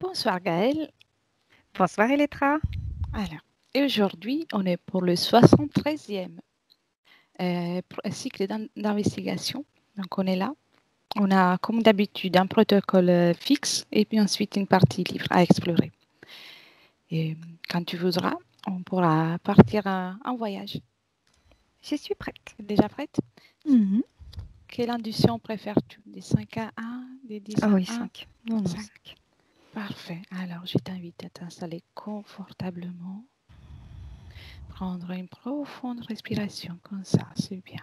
Bonsoir Gaëlle. Bonsoir Elettra. Alors, et aujourd'hui, on est pour le 73e cycle d'investigation. Donc, on est là. On a, comme d'habitude, un protocole fixe et puis ensuite une partie libre à explorer. Et quand tu voudras, on pourra partir en voyage. Je suis prête. Déjà prête? Quelle induction préfères-tu? Des 5 à 1, des 10 Ah à oui, 1? 5. Non, 5. Parfait. Alors, je t'invite à t'installer confortablement. Prendre une profonde respiration comme ça, c'est bien.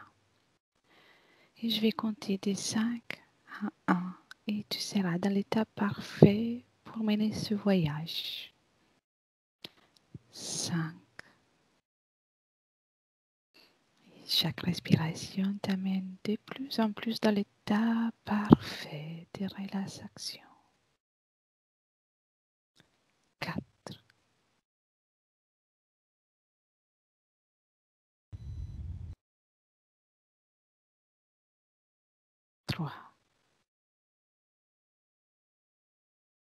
Et je vais compter des 5 à 1 et tu seras dans l'état parfait pour mener ce voyage. 5. Chaque respiration t'amène de plus en plus dans l'état parfait de relaxation. 4. 3.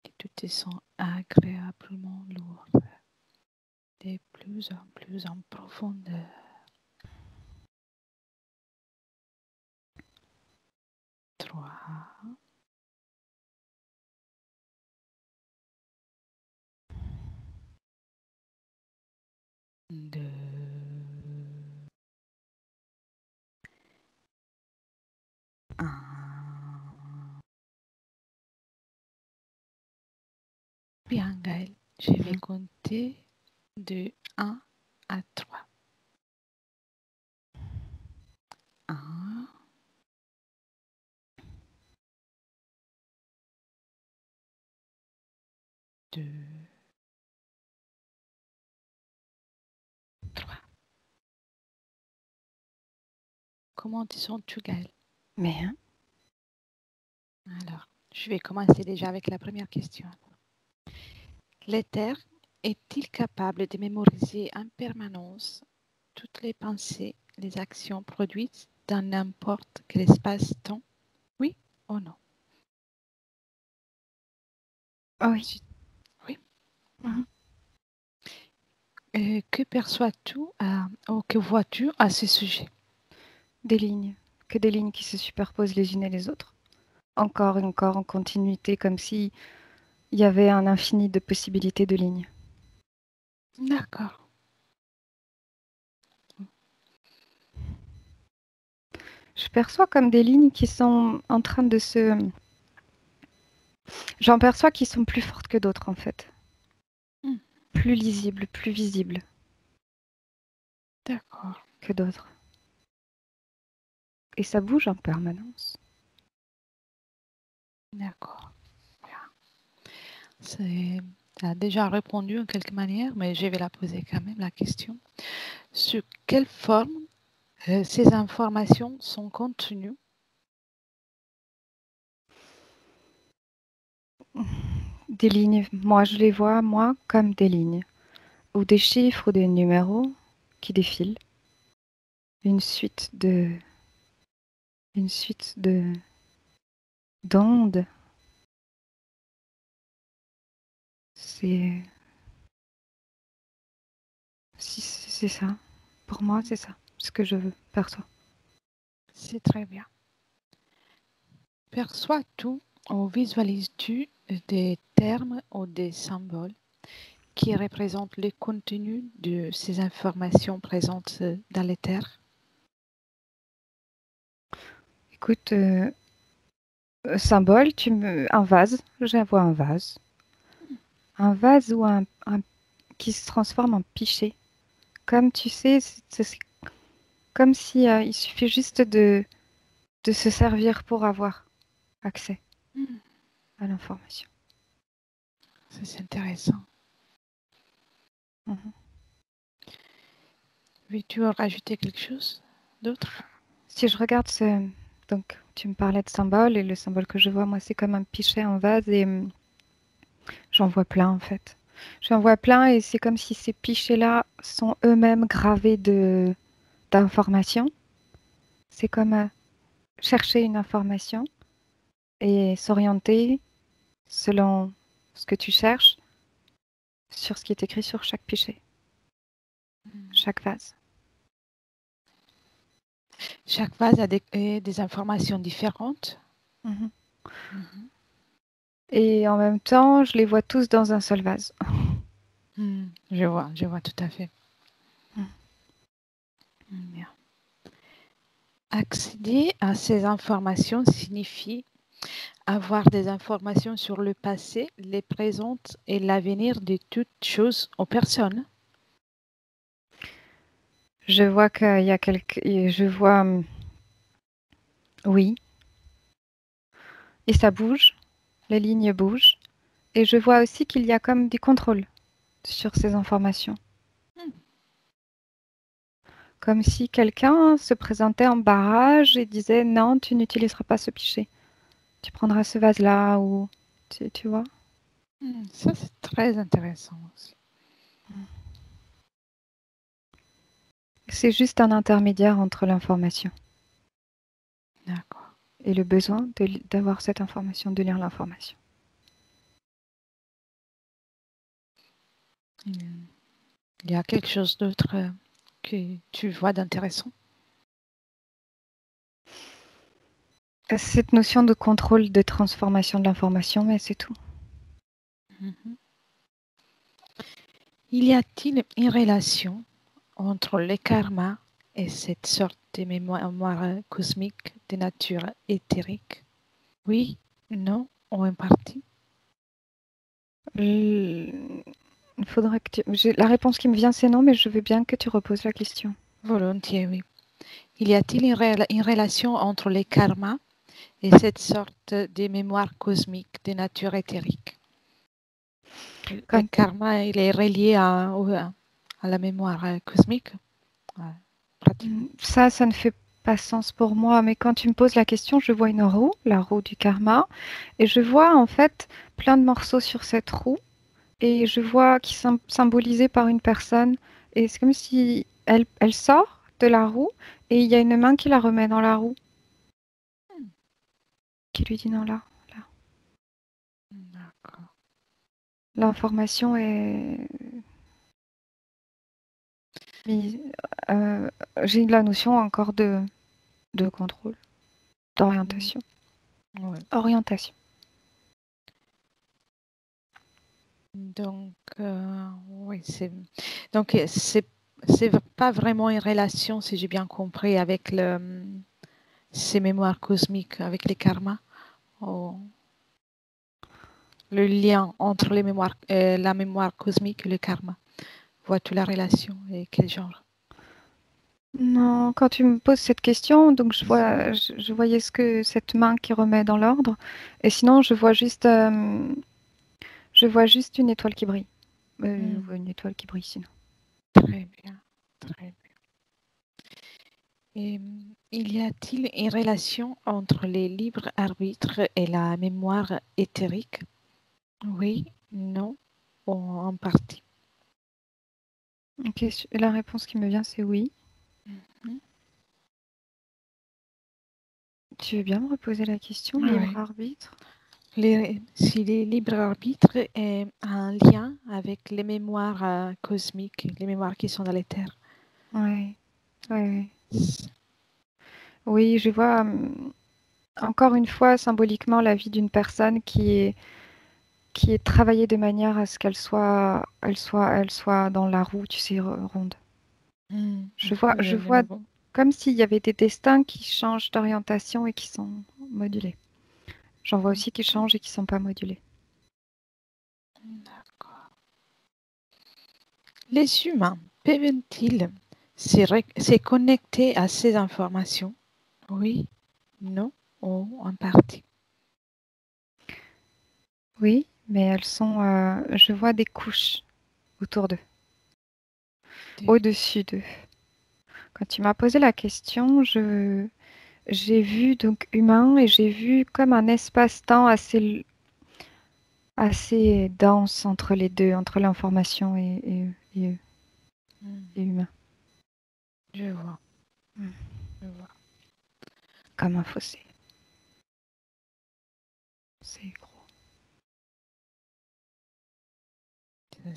Et tu te sens agréablement lourd, de plus en profondeur. 3. 2. 1. Bien, Gaëlle, je vais compter de 1 à 3. 1. 2. 3. Comment te sens-tu, Gaëlle? Bien. Alors, je vais commencer déjà avec la première question. L'éther est-il capable de mémoriser en permanence toutes les pensées, les actions produites dans n'importe quel espace-temps? Oui ou non? Oh oui. Oui. Que perçois-tu ou que vois-tu à ce sujet? Des lignes. Que des lignes qui se superposent les unes et les autres. Encore et encore en continuité, comme si il y avait un infini de possibilités de lignes. D'accord. Je perçois comme des lignes qui sont en train de se... J'en perçois qui sont plus fortes que d'autres en fait. Plus lisibles, plus visibles. D'accord. Que d'autres. Et ça bouge en permanence. D'accord. Tu as déjà répondu en quelque manière, mais je vais la poser quand même la question. Sur quelle forme ces informations sont contenues? Des lignes, moi je les vois, moi, comme des lignes. Ou des chiffres ou des numéros qui défilent. Une suite d'ondes. C'est ça. Pour moi, c'est ça. Ce que je perçois. C'est très bien. Perçois-tu ou visualises-tu des termes ou des symboles qui représentent le contenu de ces informations présentes dans l'éther? Écoute, symbole, un vase. Je vois un vase. Un vase ou qui se transforme en pichet. Comme tu sais, c'est comme si il suffit juste de se servir pour avoir accès à l'information. Ça, c'est intéressant. Veux-tu rajouter quelque chose d'autre? Si je regarde donc tu me parlais de symbole et le symbole que je vois, moi, c'est comme un pichet en vase et j'en vois plein en fait. J'en vois plein et c'est comme si ces pichets-là sont eux-mêmes gravés d'informations. C'est comme chercher une information et s'orienter selon ce que tu cherches sur ce qui est écrit sur chaque pichet, chaque vase. Chaque vase a des informations différentes. Mhm. Mhm. Et en même temps, je les vois tous dans un seul vase. Je vois tout à fait. Bien. Accéder à ces informations signifie avoir des informations sur le passé, les présentes et l'avenir de toutes choses aux personnes. Je vois qu'il y a je vois, oui, et ça bouge, les lignes bougent. Et je vois aussi qu'il y a comme du contrôle sur ces informations. Comme si quelqu'un se présentait en barrage et disait non, tu n'utiliseras pas ce pichet. Tu prendras ce vase-là ou tu vois. Ça, c'est très intéressant aussi. C'est juste un intermédiaire entre l'information D'accord. et le besoin d'avoir cette information, de lire l'information. Il y a quelque chose d'autre que tu vois d'intéressant? Cette notion de contrôle, de transformation de l'information, mais c'est tout. Y a-t-il une relation entre le karma et cette sorte de mémoire cosmique de nature éthérique? Oui, non, ou en partie? Il faudrait que la réponse qui me vient, c'est non, mais je veux bien que tu reposes la question. Volontiers, oui. Y a-t-il une relation entre le karma et cette sorte de mémoire cosmique de nature éthérique? Le karma, il est relié à la mémoire cosmique? Pratiquement. Ça ne fait pas sens pour moi, mais quand tu me poses la question, je vois une roue, la roue du karma, et je vois en fait plein de morceaux sur cette roue, et je vois qui sont symbolisés par une personne, et c'est comme si elle sort de la roue, et il y a une main qui la remet dans la roue, qui lui dit non là, là. D'accord. L'information est mise. J'ai la notion encore de contrôle, d'orientation. Ouais. Orientation. Donc, oui, c'est pas vraiment une relation, si j'ai bien compris, avec ces mémoires cosmiques, avec les karmas. Oh. Le lien entre la mémoire cosmique et le karma. Vois-tu la relation et quel genre? Non, quand tu me poses cette question, donc je voyais cette main qui remet dans l'ordre, et sinon je vois juste une étoile qui brille. Je vois une étoile qui brille sinon. Très bien, très bien. Et, y a-t-il une relation entre les libres arbitres et la mémoire éthérique? Oui, non, ou en partie. Ok, la réponse qui me vient, c'est oui. Tu veux bien me reposer la question, libre arbitre? Si les libres arbitres est un lien avec les mémoires cosmiques, les mémoires qui sont dans l'éther. Oui, oui, oui. Oui, je vois encore une fois symboliquement la vie d'une personne qui est travaillée de manière à ce qu'elle soit dans la roue, tu sais, ronde. Je vois comme s'il y avait des destins qui changent d'orientation et qui sont modulés. J'en vois aussi qui changent et qui ne sont pas modulés. D'accord. Les humains peuvent-ils se connecter à ces informations? Oui, non, ou en partie. Oui, mais elles sont. Je vois des couches autour d'eux, au-dessus d'eux. Quand tu m'as posé la question, j'ai vu donc humain et j'ai vu comme un espace-temps assez dense entre les deux, entre l'information et eux, et humain. Je vois. Je vois. Comme un fossé. C'est gros.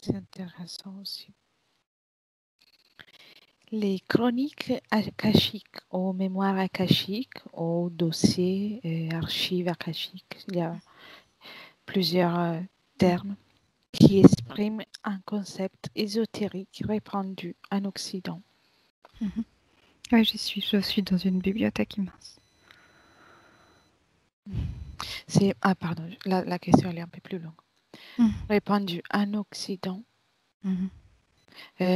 c'est intéressant aussi. Les chroniques akashiques, aux mémoires akashiques, aux dossiers et archives akashiques. Il y a plusieurs termes qui expriment un concept ésotérique répandu en Occident. Oui, je suis dans une bibliothèque immense. Pardon, la question elle est un peu plus longue. Répandu en Occident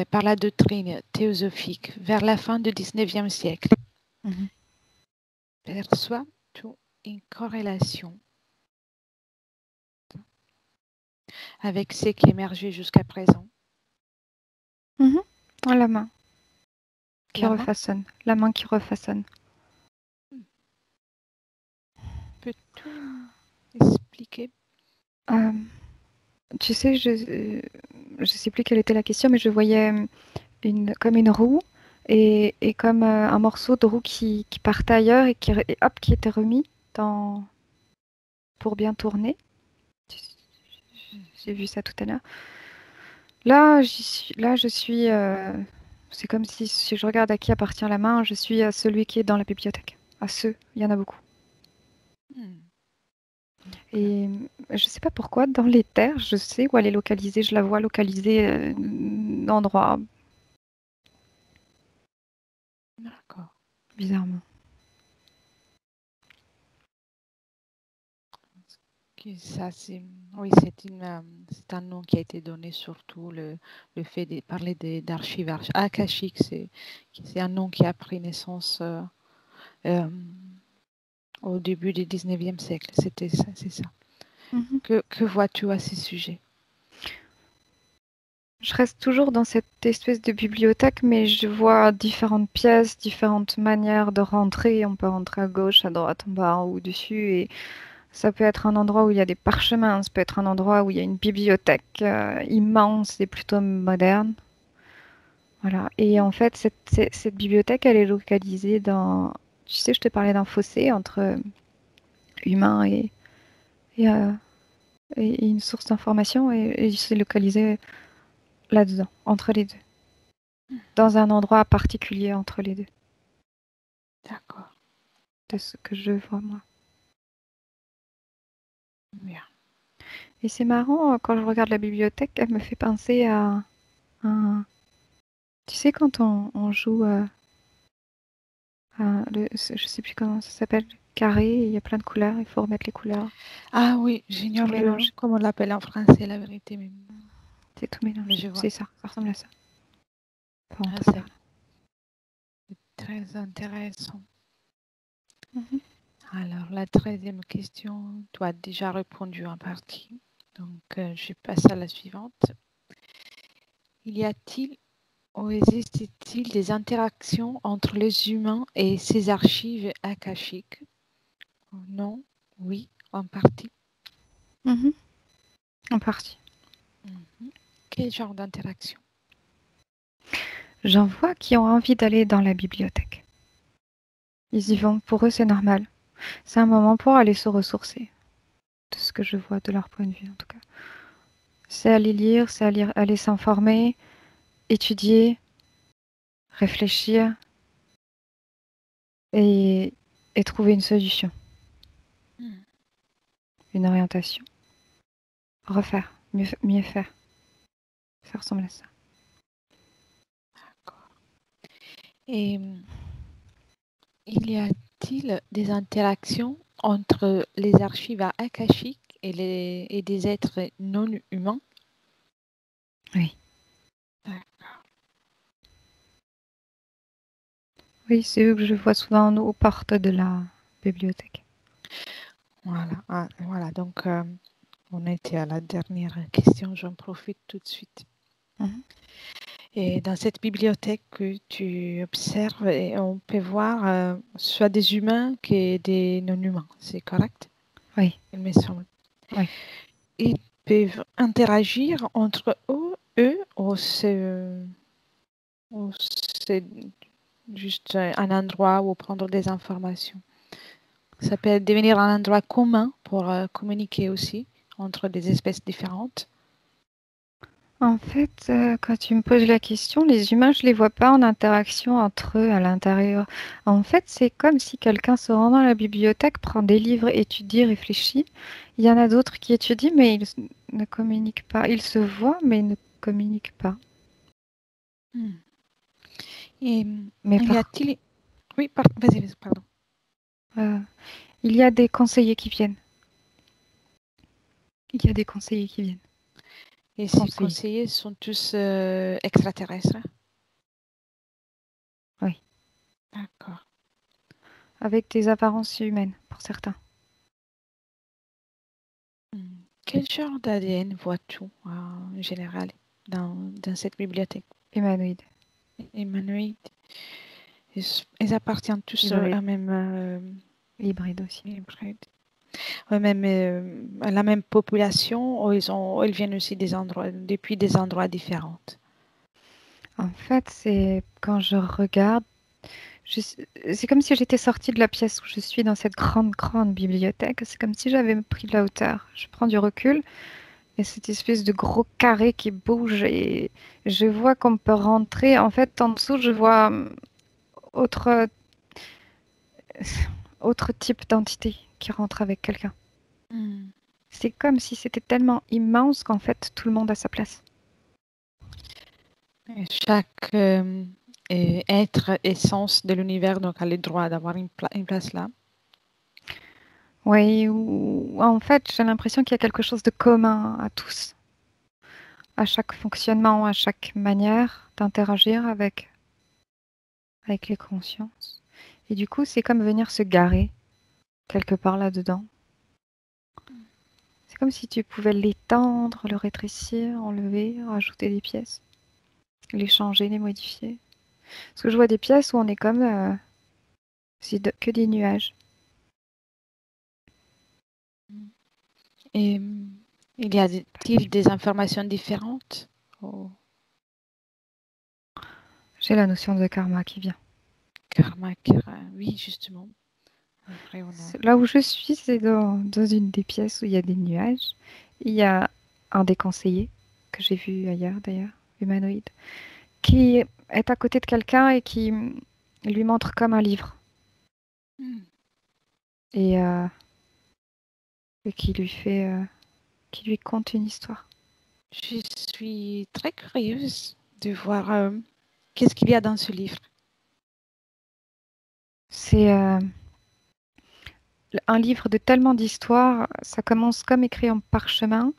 par la doctrine théosophique vers la fin du 19e siècle. Perçoit-tu une corrélation avec ce qui émergeait jusqu'à présent? La main qui refaçonne. La main qui refaçonne. Peux-tu expliquer? Tu sais, je sais plus quelle était la question, mais je voyais comme une roue et comme un morceau de roue qui partait ailleurs et qui était remis pour bien tourner. J'ai vu ça tout à l'heure. Là, je suis. C'est comme si je regarde à qui appartient la main, je suis à celui qui est dans la bibliothèque. À ceux, il y en a beaucoup. Et je ne sais pas pourquoi, dans les terres, je sais où elle est localisée. Je la vois localisée d'endroit. D'accord. Bizarrement. Ça, c'est un nom qui a été donné, surtout le fait de parler d'archives akashiques. C'est un nom qui a pris naissance au début du 19e siècle. C'est ça. Que vois-tu à ce sujet? Je reste toujours dans cette espèce de bibliothèque, mais je vois différentes pièces, différentes manières de rentrer. On peut rentrer à gauche, à droite, en bas, en haut, dessus. Et ça peut être un endroit où il y a des parchemins, ça peut être un endroit où il y a une bibliothèque immense et plutôt moderne. Voilà. Et en fait, cette bibliothèque, elle est localisée dans... Tu sais, je te parlais d'un fossé entre humain et une source d'information, et c'est localisé là-dedans, entre les deux. Dans un endroit particulier entre les deux. D'accord. De ce que je vois, moi. Bien. Et c'est marrant, quand je regarde la bibliothèque, elle me fait penser à un... Tu sais, quand on joue je sais plus comment ça s'appelle, carré, il y a plein de couleurs, il faut remettre les couleurs. Ah oui, j'ignore Tout mélange. comment on l'appelle en français, la vérité. Mais... C'est tout mélangé. C'est ça ressemble à ça. Enfin, c'est très intéressant. Alors, la 13e question, tu as déjà répondu en partie. Donc, je passe à la suivante. Y a-t-il ou existe-t-il des interactions entre les humains et ces archives akashiques? Non, oui, en partie. En partie. Quel genre d'interaction? J'en vois qui ont envie d'aller dans la bibliothèque. Ils y vont, pour eux c'est normal. C'est un moment pour aller se ressourcer. De ce que je vois de leur point de vue en tout cas. C'est aller lire, aller s'informer, étudier, réfléchir et trouver une solution. Une orientation. Refaire, mieux faire. Ça ressemble à ça. D'accord. Et y a-t-il des interactions entre les archives akashiques et des êtres non humains? Oui. D'accord. Oui, c'est eux que je vois souvent aux portes de la bibliothèque. Voilà. Donc, on était à la dernière question, j'en profite tout de suite. Et dans cette bibliothèque que tu observes, on peut voir soit des humains que des non-humains, c'est correct? Oui. Il me semble. Oui. Ils peuvent interagir entre eux ou c'est juste un endroit où prendre des informations. Ça peut devenir un endroit commun pour communiquer aussi entre des espèces différentes. En fait, quand tu me poses la question, les humains, je les vois pas en interaction entre eux à l'intérieur. En fait, c'est comme si quelqu'un se rend dans la bibliothèque, prend des livres, étudie, réfléchit. Il y en a d'autres qui étudient, mais ne communiquent pas. Ils se voient, mais ils ne communiquent pas. Et Mais y par, a-t-il... Oui, vas-y, pardon. euh, il y a des conseillers qui viennent. Il y a des conseillers qui viennent. Et ces Conseillers, conseillers sont tous extraterrestres? oui. D'accord. Avec des apparences humaines, pour certains. Quel genre d'ADN vois-tu en général dans cette bibliothèque? Humanoïdes, Humanoïde. Ils appartiennent tous hybrides, à même hybrides aussi. hybride. Ouais, même à la même population, ou ils viennent aussi depuis des endroits différents. En fait, c'est quand je regarde, c'est comme si j'étais sortie de la pièce où je suis dans cette grande, grande bibliothèque. C'est comme si j'avais pris de la hauteur. Je prends du recul et cette espèce de gros carré qui bouge et je vois qu'on peut rentrer. En fait, en dessous, je vois autre, autre type d'entité qui rentre avec quelqu'un. Hmm. C'est comme si c'était tellement immense qu'en fait, tout le monde a sa place. Et chaque être, essence de l'univers, donc a le droit d'avoir une place là. Oui, ou en fait, j'ai l'impression qu'il y a quelque chose de commun à tous, à chaque fonctionnement, à chaque manière d'interagir avec les consciences. Et du coup, c'est comme venir se garer quelque part là-dedans. C'est comme si tu pouvais l'étendre, le rétrécir, enlever, rajouter des pièces, les changer, les modifier. Parce que je vois des pièces où on est comme que des nuages. Et il y a-t-il des informations différentes? Oh, J'ai la notion de karma qui vient. karma, oui, justement. Après, Là où je suis, c'est dans une des pièces où il y a des nuages. Il y a un des conseillers, que j'ai vu ailleurs d'ailleurs, humanoïde, qui est à côté de quelqu'un et qui lui montre comme un livre. Hmm. Et, et qui lui conte une histoire. Je suis très curieuse de voir qu'est-ce qu'il y a dans ce livre. C'est un livre de tellement d'histoires, ça commence comme écrit en parchemin,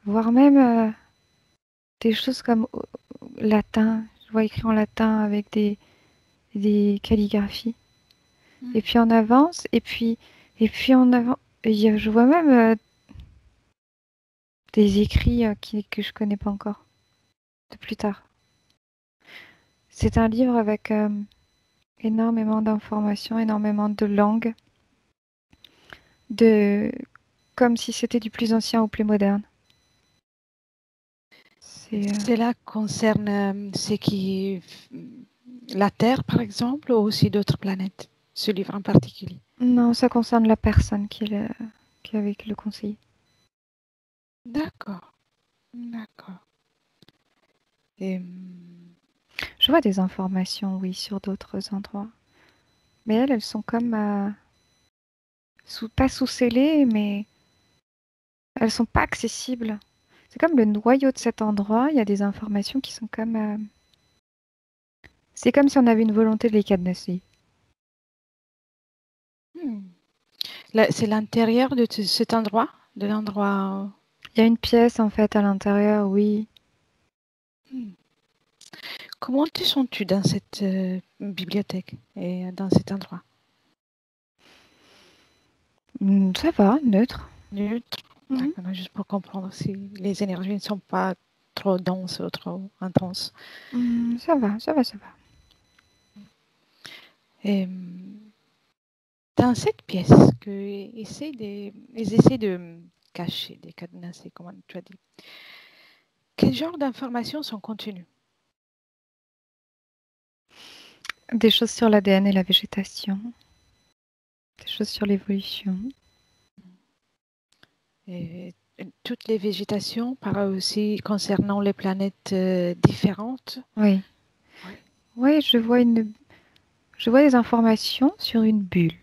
voire même des choses comme latin. Je vois écrit en latin avec des calligraphies. Hmm. Et puis on avance, et puis on avance. Je vois même des écrits que je connais pas encore, de plus tard. C'est un livre avec énormément d'informations, énormément de langues, de comme si c'était du plus ancien au plus moderne. C'est Cela concerne la Terre, par exemple, ou aussi d'autres planètes, ce livre en particulier. non, ça concerne la personne qui est avec le conseiller. D'accord, d'accord. Et, Je vois des informations, oui, sur d'autres endroits. Mais elles sont comme pas sous scellées, mais elles sont pas accessibles. C'est comme le noyau de cet endroit. Il y a des informations qui sont comme. C'est comme si on avait une volonté de les cadenasser. hmm. C'est l'intérieur de cet endroit, de l'endroit. Il y a une pièce en fait à l'intérieur, oui. Hmm. Comment te sens-tu dans cette bibliothèque et dans cet endroit? Ça va, neutre. Neutre. Mhm. D'accord, juste pour comprendre si les énergies ne sont pas trop denses ou trop intenses. Ça va, ça va, ça va. Et, dans cette pièce ils essaient de cacher, de cadenasser, comme tu as dit, quel genre d'informations sont contenues? Des choses sur l'ADN et la végétation. Des choses sur l'évolution. Et toutes les végétations, par aussi concernant les planètes différentes. Oui. Oui. Oui, je vois des informations sur une bulle.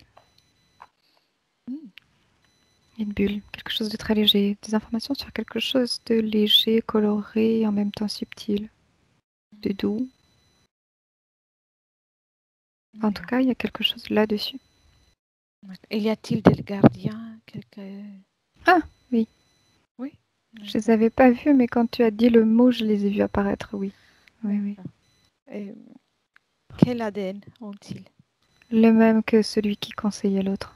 Une bulle, quelque chose de très léger. Des informations sur quelque chose de léger, coloré et en même temps subtil. De doux. En tout cas, il y a quelque chose là-dessus. Et y a-t-il des gardiens Ah, oui. Oui. Je les avais pas vus, mais quand tu as dit le mot, je les ai vus apparaître, oui. Oui, oui. Et quel ADN ont-ils? Le même que celui qui conseillait l'autre.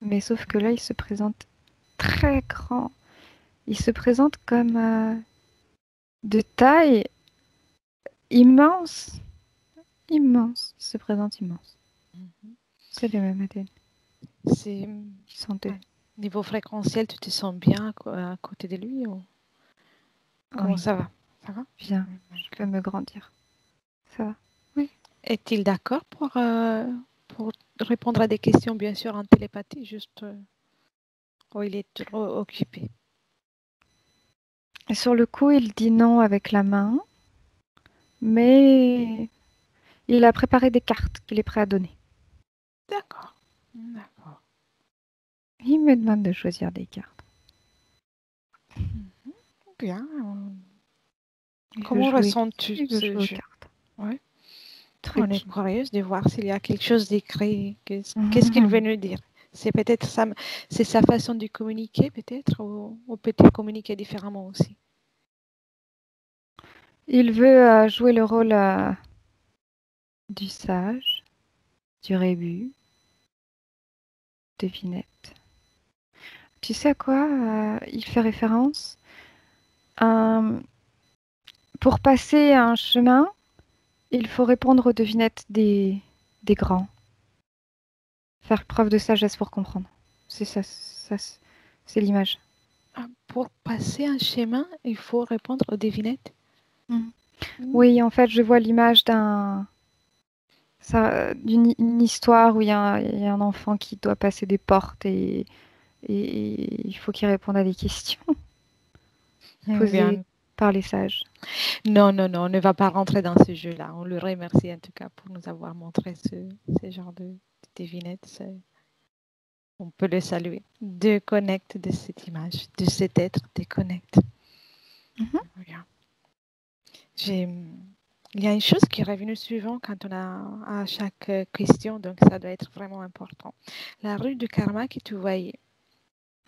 Mais sauf que là, il se présente très grand. Il se présente comme de taille immense. Immense. Il se présente immense. C'est le même ADN. C'est Ils sont deux. niveau fréquentiel, tu te sens bien à côté de lui ou comment Oui, ça va? Ça va? bien. Je peux me grandir. Ça va. Oui. Est-il d'accord pour répondre à des questions, bien sûr, en télépathie, juste ou il est trop occupé? Et sur le coup, il dit non avec la main, mais il a préparé des cartes qu'il est prêt à donner. D'accord. D'accord. Il me demande de choisir des cartes. Bien. Il veut Comment jouer. ressens-tu Il veut ce jouer aux jeu? cartes. Ouais. Très On est timide. curieuse de voir s'il y a quelque chose d'écrit. Qu'est-ce qu'il veut nous dire? C'est peut-être c'est sa façon de communiquer, peut-être, ou peut-être communiquer différemment aussi. Il veut jouer le rôle du sage, du rébut, devinette. Tu sais à quoi il fait référence? Pour passer un chemin, il faut répondre aux devinettes des grands. Faire preuve de sagesse pour comprendre. C'est ça, c'est l'image. Pour passer un chemin, il faut répondre aux devinettes. Oui, en fait, je vois l'image d'une histoire où il y a un enfant qui doit passer des portes et il faut qu'il réponde à des questions posées Bien. par les sages. Non, non, non, on ne va pas rentrer dans ce jeu-là. On le remercie en tout cas pour nous avoir montré ce genre de devinettes. On peut le saluer. Déconnecte de cette image, de cet être, déconnecte. Bien. Il y a une chose qui est revenue souvent quand on a à chaque question, donc ça doit être vraiment important. La rue du karma que tu voyais,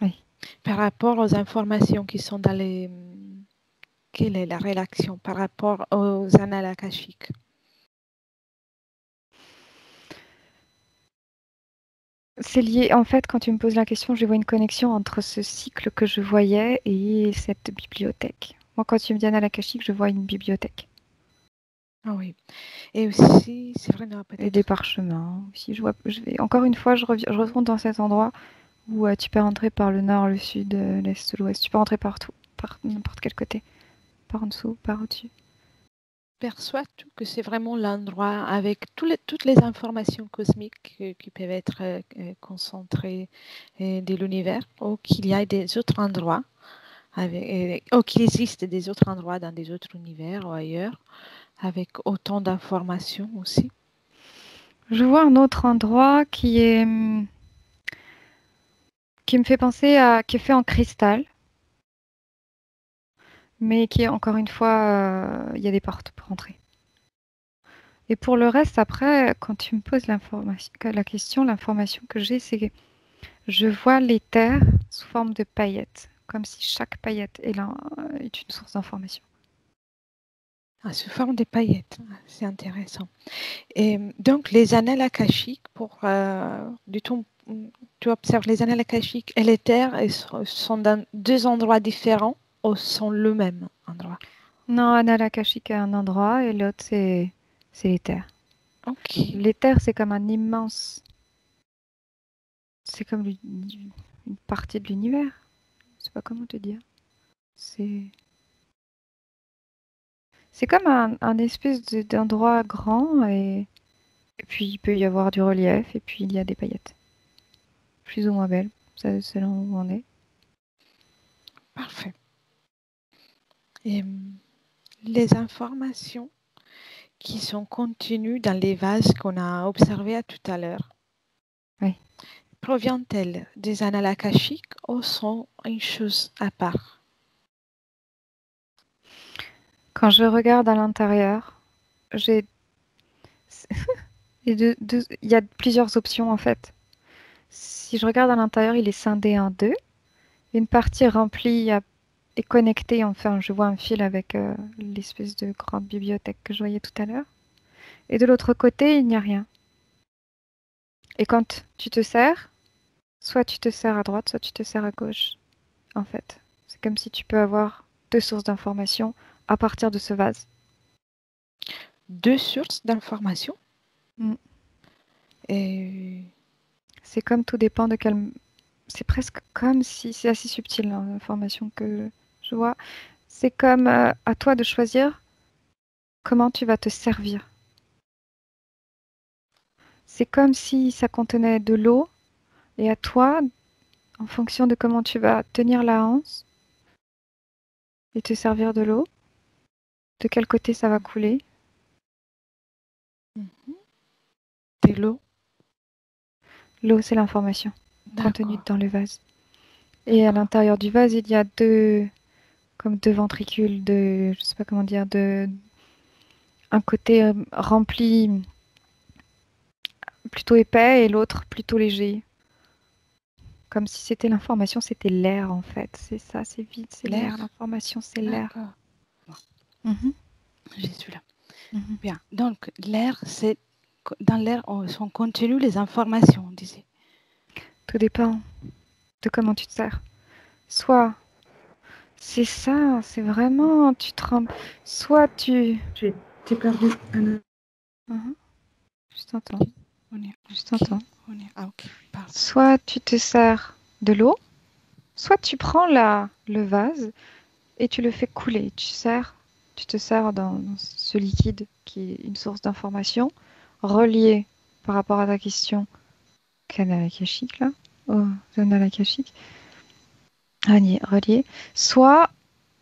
Oui. par rapport aux informations qui sont dans les... Quelle est la relation par rapport aux annales akashiques? C'est lié, en fait, quand tu me poses la question, je vois une connexion entre ce cycle que je voyais et cette bibliothèque. Moi, quand tu me dis Anna Lakashik, je vois une bibliothèque. Ah oui. Et aussi, c'est vrai, non, Et peut-être. des parchemins. Aussi, encore une fois, je retourne dans cet endroit où tu peux rentrer par le nord, le sud, l'est, l'ouest. Tu peux rentrer partout, par n'importe quel côté. Par en dessous, par au-dessus. Perçois-tu que c'est vraiment l'endroit avec toutes les informations cosmiques qui peuvent être concentrées de l'univers, ou qu'il y a des autres endroits, ou qu'il existe des autres endroits dans des autres univers ou ailleurs, avec autant d'informations aussi? Je vois un autre endroit qui me fait penser qui est fait en cristal, mais qui est encore une fois, il y a des portes pour entrer. Et pour le reste, après, quand tu me poses la question, l'information que j'ai, c'est que je vois les terres sous forme de paillettes, comme si chaque paillette est une source d'information. Sous forme de paillettes, c'est intéressant. Et donc, les annales akashiques, tu observes les annales akashiques et les terres sont dans deux endroits différents ou sont le même endroit? Non, Anna Lakashik est un endroit et l'autre, c'est les terres. Ok. Les terres, c'est comme un immense... C'est comme une partie de l'univers. Je sais pas comment te dire. C'est comme un espèce d'endroit grand et puis il peut y avoir du relief et puis il y a des paillettes. Plus ou moins belles, ça, selon où on est. Et les informations qui sont contenues dans les vases qu'on a observés tout à l'heure, Oui. proviennent-elles des annales akashiques ou sont une chose à part? Quand je regarde à l'intérieur, j'ai il y a plusieurs options en fait. Si je regarde à l'intérieur, il est scindé en deux. Une partie remplie est connectée, enfin je vois un fil avec l'espèce de grande bibliothèque que je voyais tout à l'heure. Et de l'autre côté, il n'y a rien. Et quand tu te sers, soit tu te sers à droite, soit tu te sers à gauche, en fait. C'est comme si tu peux avoir deux sources d'informations à partir de ce vase. Deux sources d'informations. Mm. Et C'est comme tout dépend de quel... C'est presque comme si... C'est assez subtil, hein, l'information que je vois. C'est comme à toi de choisir comment tu vas te servir. C'est comme si ça contenait de l'eau et à toi, en fonction de comment tu vas tenir la hanse et te servir de l'eau, de quel côté ça va couler. de l'eau. L'eau, c'est l'information contenue D'accord. dans le vase. Et à l'intérieur du vase, il y a comme deux ventricules, je sais pas comment dire, un côté rempli plutôt épais et l'autre plutôt léger. Comme si c'était l'information, c'était l'air en fait. C'est ça, c'est vide, c'est l'air. L'air. L'information, c'est l'air. D'accord. Mhm, J'ai celui-là. mhm. Bien. Donc, l'air, c'est dans l'air sont contenues les informations, on disait. Tout dépend de comment tu te sers. Soit c'est ça, c'est vraiment, tu trembles. Soit tu... T'es perdu. Mhm, je t'entends, On est je ok. t'entends. Ah, ok. Pardon. Soit tu te sers de l'eau, soit tu prends le vase et tu le fais couler. Tu te sers dans ce liquide qui est une source d'information reliée par rapport à ta question canal akashique là, au journal akashique, relié. Soit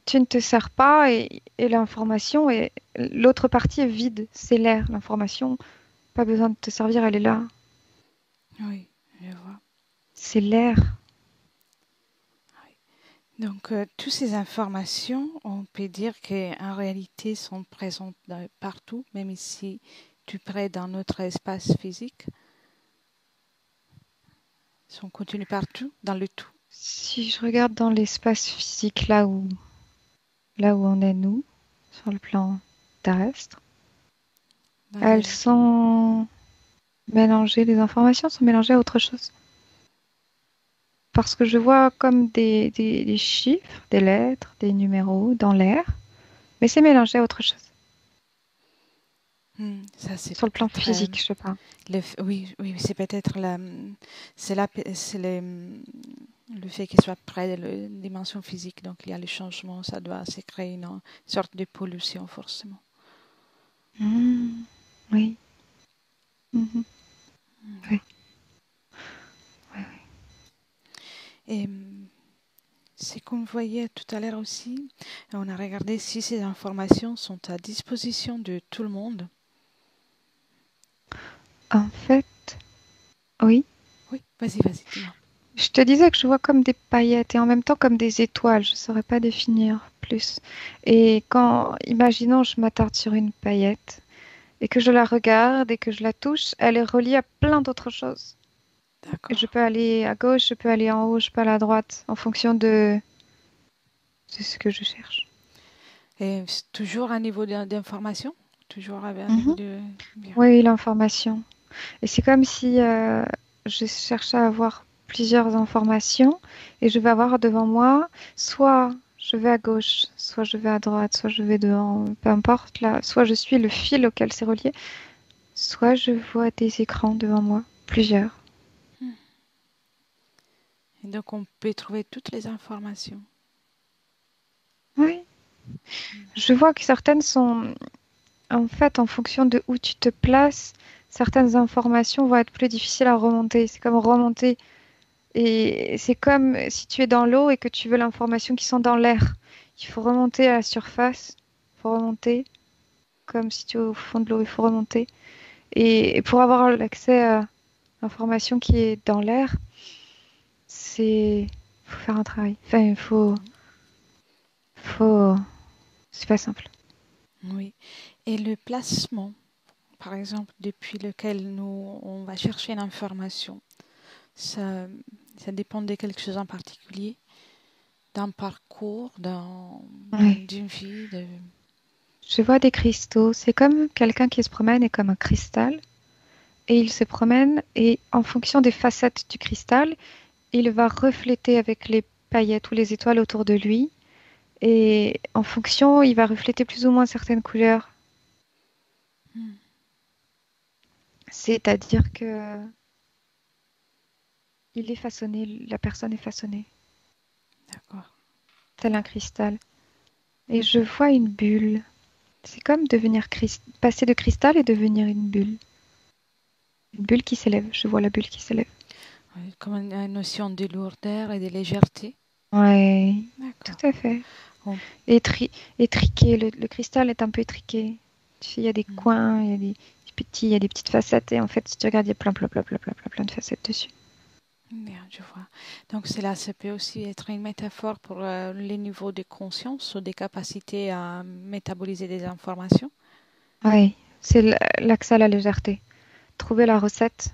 tu ne te sers pas et l'information est l'autre partie est vide, c'est l'air. L'information, pas besoin de te servir, elle est là. Oui, je vois. C'est l'air. Donc, toutes ces informations, on peut dire qu'en réalité, sont présentes partout, même ici, tout près dans notre espace physique, sont contenues partout, dans le tout. Si je regarde dans l'espace physique là où on est nous, sur le plan terrestre, Dans elles sont mélangées, les informations sont mélangées à autre chose. Parce que je vois comme des chiffres, des lettres, des numéros dans l'air, mais c'est mélangé à autre chose. Ça, c'est Sur le plan peut-être physique, je parle. oui, c'est peut-être le fait qu'il soit près de la dimension physique, donc il y a les changements, ça doit se créer une sorte de pollution forcément. Oui. Mhm. Oui. Oui, oui. Et c'est qu'on voyait tout à l'heure aussi, on a regardé si ces informations sont à disposition de tout le monde. En fait, oui. Oui, vas-y, dis-moi. Je te disais que je vois comme des paillettes et en même temps comme des étoiles. Je ne saurais pas définir plus. Et imaginons, je m'attarde sur une paillette et que je la regarde et que je la touche, elle est reliée à plein d'autres choses. Et D'accord. je peux aller à gauche, je peux aller en haut, je peux aller à droite, en fonction de ce que je cherche. Et toujours un niveau d'information? Toujours un niveau Mhm. de... Bien. Oui, l'information. Et c'est comme si je cherchais à avoir plusieurs informations et je vais avoir devant moi, soit je vais à gauche, soit je vais à droite, soit je vais devant, peu importe là, soit je suis le fil auquel c'est relié, soit je vois des écrans devant moi, plusieurs. Et donc on peut trouver toutes les informations. Oui. Je vois que certaines sont, en fait, en fonction de où tu te places, certaines informations vont être plus difficiles à remonter. C'est comme remonter. Et c'est comme si tu es dans l'eau et que tu veux l'information qui sont dans l'air. Il faut remonter à la surface. Il faut remonter. Comme si tu es au fond de l'eau, il faut remonter. Et pour avoir l'accès à l'information qui est dans l'air, faut faire un travail. Enfin, faut, c'est pas simple. Oui. Et le placement, par exemple, depuis lequel on va chercher l'information, ça, ça dépend de quelque chose en particulier, d'un parcours, Ouais. d'une vie. Je vois des cristaux. C'est comme quelqu'un qui se promène et comme un cristal. Et il se promène et en fonction des facettes du cristal, il va refléter avec les paillettes ou les étoiles autour de lui. Et en fonction, il va refléter plus ou moins certaines couleurs. Hmm, C'est-à-dire que il est façonné, la personne est façonnée, d'accord. tel un cristal. Et je vois une bulle. C'est comme passer de cristal et devenir une bulle. Une bulle qui s'élève. Je vois la bulle qui s'élève. Oui, comme une notion de lourdeur et de légèreté. Ouais, D'accord. tout à fait. Oh, Étriqué. Le cristal est un peu étriqué. Tu sais, il y a des hmm, coins, il y a des petits, il y a des petites facettes. Et en fait, si tu regardes, il y a plein de facettes dessus. bien, je vois. Donc cela, ça peut aussi être une métaphore pour les niveaux de conscience ou des capacités à métaboliser des informations. Ouais, c'est l'accès à la légèreté. Trouver la recette,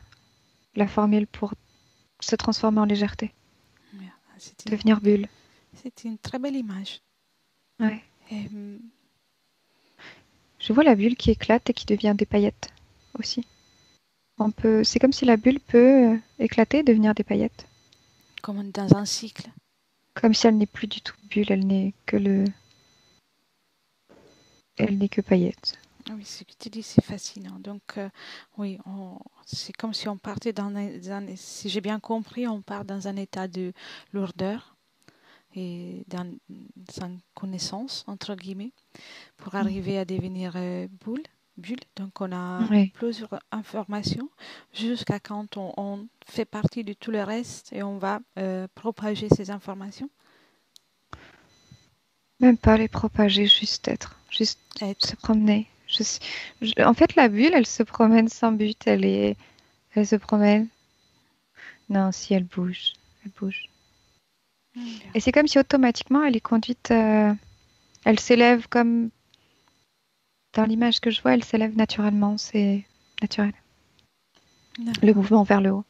la formule pour se transformer en légèreté. Bien, Devenir bulle. c'est une très belle image. Ouais. Et, Je vois la bulle qui éclate et qui devient des paillettes aussi. C'est comme si la bulle peut éclater et devenir des paillettes. comme dans un cycle. Comme si elle n'est plus du tout bulle, elle n'est que paillettes. Ah oui, ce que tu dis, c'est fascinant. Donc, oui, c'est comme si on partait si j'ai bien compris, on part dans un état de lourdeur et sans connaissance, entre guillemets, pour arriver à devenir bulle. Donc, on a Ouais. plusieurs informations jusqu'à quand on fait partie de tout le reste et on va propager ces informations. Même pas les propager, juste être. Juste Être. se promener. En fait, la bulle, elle se promène sans but. Elle se promène. Non, si elle bouge. Elle bouge. Bien. Et c'est comme si automatiquement, elle est conduite. Elle s'élève comme dans l'image que je vois, elle s'élève naturellement. C'est naturel. Le D'accord. mouvement vers le haut.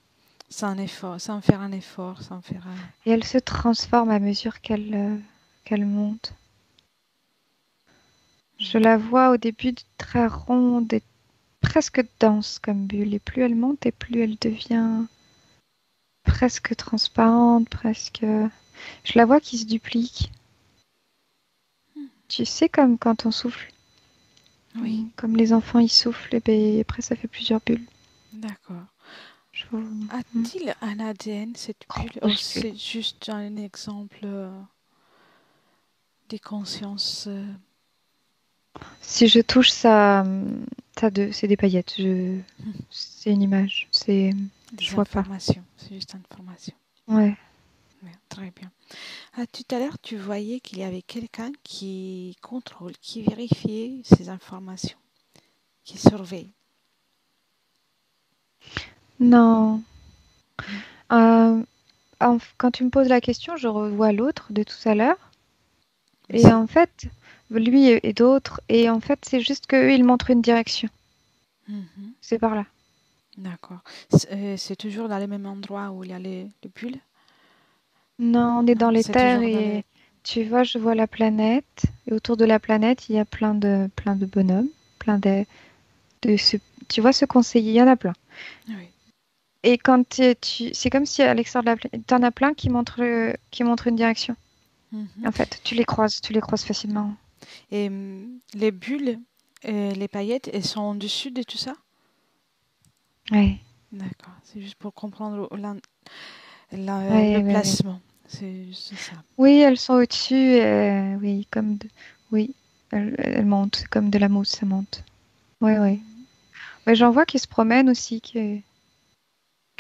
Sans effort, sans faire un effort, sans faire un... Et elle se transforme à mesure qu'elle monte. Je la vois au début très ronde et presque dense comme bulle. Et plus elle monte et plus elle devient presque transparente, presque... Je la vois qui se duplique. Tu sais, comme quand on souffle. Oui, Comme les enfants, ils soufflent et ben, après ça fait plusieurs bulles. d'accord. Je... A-t-il un ADN, cette bulle, ou Grosse bulle. c'est juste un exemple des consciences, Si je touche ça, c'est des paillettes. C'est une image. Je des vois pas. informations? C'est juste une information. Ouais. Bien, très bien. Ah, tout à l'heure, tu voyais qu'il y avait quelqu'un qui contrôle, qui vérifiait ces informations, qui surveille. Non. Non. Euh, Quand tu me poses la question, je revois l'autre de tout à l'heure. Mais Et c'est... en fait, lui et d'autres. Et en fait, c'est juste qu'eux, ils montrent une direction. Mhm. C'est par là. D'accord. C'est toujours dans le même endroit où il y a les bulles? Non, on est dans Non, les c'est terres toujours dans les... et tu vois, je vois la planète. Et autour de la planète, il y a plein de bonhommes. Plein de tu vois, ce conseiller, il y en a plein. Oui. Et quand c'est comme si à l'extérieur de la planète, t'en as plein qui montrent une direction. Mhm. En fait, tu les croises facilement. Et les bulles, les paillettes, elles sont en dessus de tout ça? Ouais, D'accord, c'est juste pour comprendre le ouais. placement. C'est juste ça. Oui, elles sont au-dessus. Oui, oui, elles montent, c'est comme de la mousse, ça monte. Ouais, ouais. Mhm. Ouais, j'en vois qui se promènent aussi, qui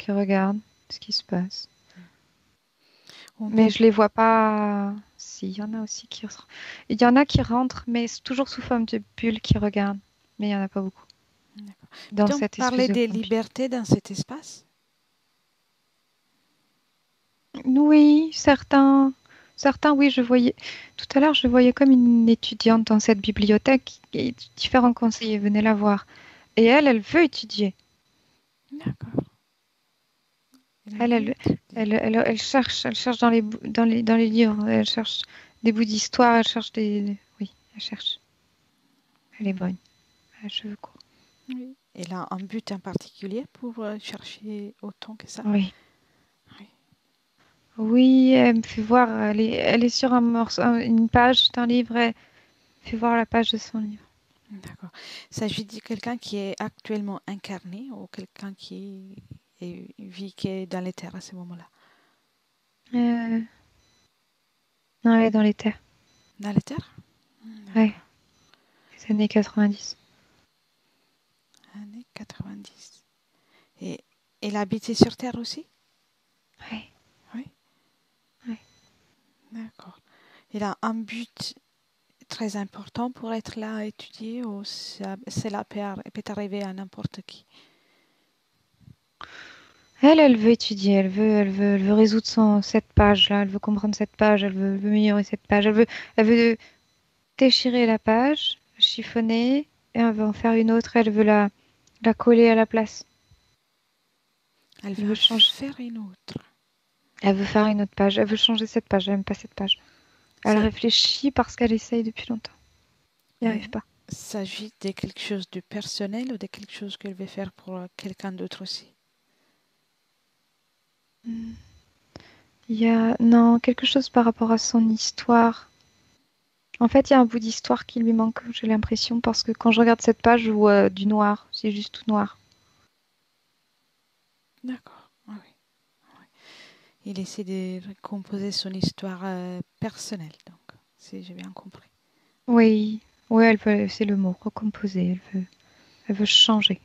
regardent ce qui se passe. On Mais peut... je les vois pas. aussi. Il y en a aussi qui... Il y en a qui rentrent, mais c'est toujours sous forme de bulles qui regardent. Mais il n'y en a pas beaucoup. D'accord. Dans Donc, cette parler espèce de des camping. libertés dans cet espace? Oui, certains, oui, je voyais. Tout à l'heure, je voyais comme une étudiante dans cette bibliothèque et différents conseillers venaient la voir. Et elle veut étudier. D'accord. Elle, elle, elle cherche dans les livres. Elle cherche des bouts d'histoire. Elle cherche oui, elle cherche. Elle est bonne. Elle a les cheveux courts. Oui. Elle a un but en particulier pour chercher autant que ça? Oui. Oui. Oui, elle me fait voir. Elle est sur un morceau, une page d'un livre. Elle fait voir la page de son livre. D'accord. S'agit de quelqu'un qui est actuellement incarné ou quelqu'un vit qui est dans les terres à ce moment-là? Euh, non, elle est dans les terres. Dans les terres? Ouais, D'accord. les années 90. Années 90. Et elle habitait sur Terre aussi? Ouais, Oui. ouais. D'accord. Elle a un but très important pour être là à étudier ou cela peut arriver à n'importe qui? Elle veut étudier, elle veut résoudre cette page-là, elle veut comprendre cette page, elle veut améliorer cette page, elle veut déchirer la page, chiffonner, et elle veut en faire une autre, elle veut la coller à la place. Elle Elle veut va changer, faire une autre. elle veut faire une autre page, elle veut changer cette page, elle n'aime pas cette page. Elle Ça, réfléchit parce qu'elle essaye depuis longtemps. Elle n'y et arrive pas. s'agit de quelque chose de personnel ou de quelque chose qu'elle veut faire pour quelqu'un d'autre aussi? Hmm. Il y a, non, quelque chose par rapport à son histoire. En fait, il y a un bout d'histoire qui lui manque, j'ai l'impression, parce que quand je regarde cette page, je vois du noir, c'est juste tout noir. D'accord. Ah oui. Il essaie de recomposer son histoire personnelle, donc, si j'ai bien compris. Oui, oui, c'est le mot, recomposer. Elle veut changer.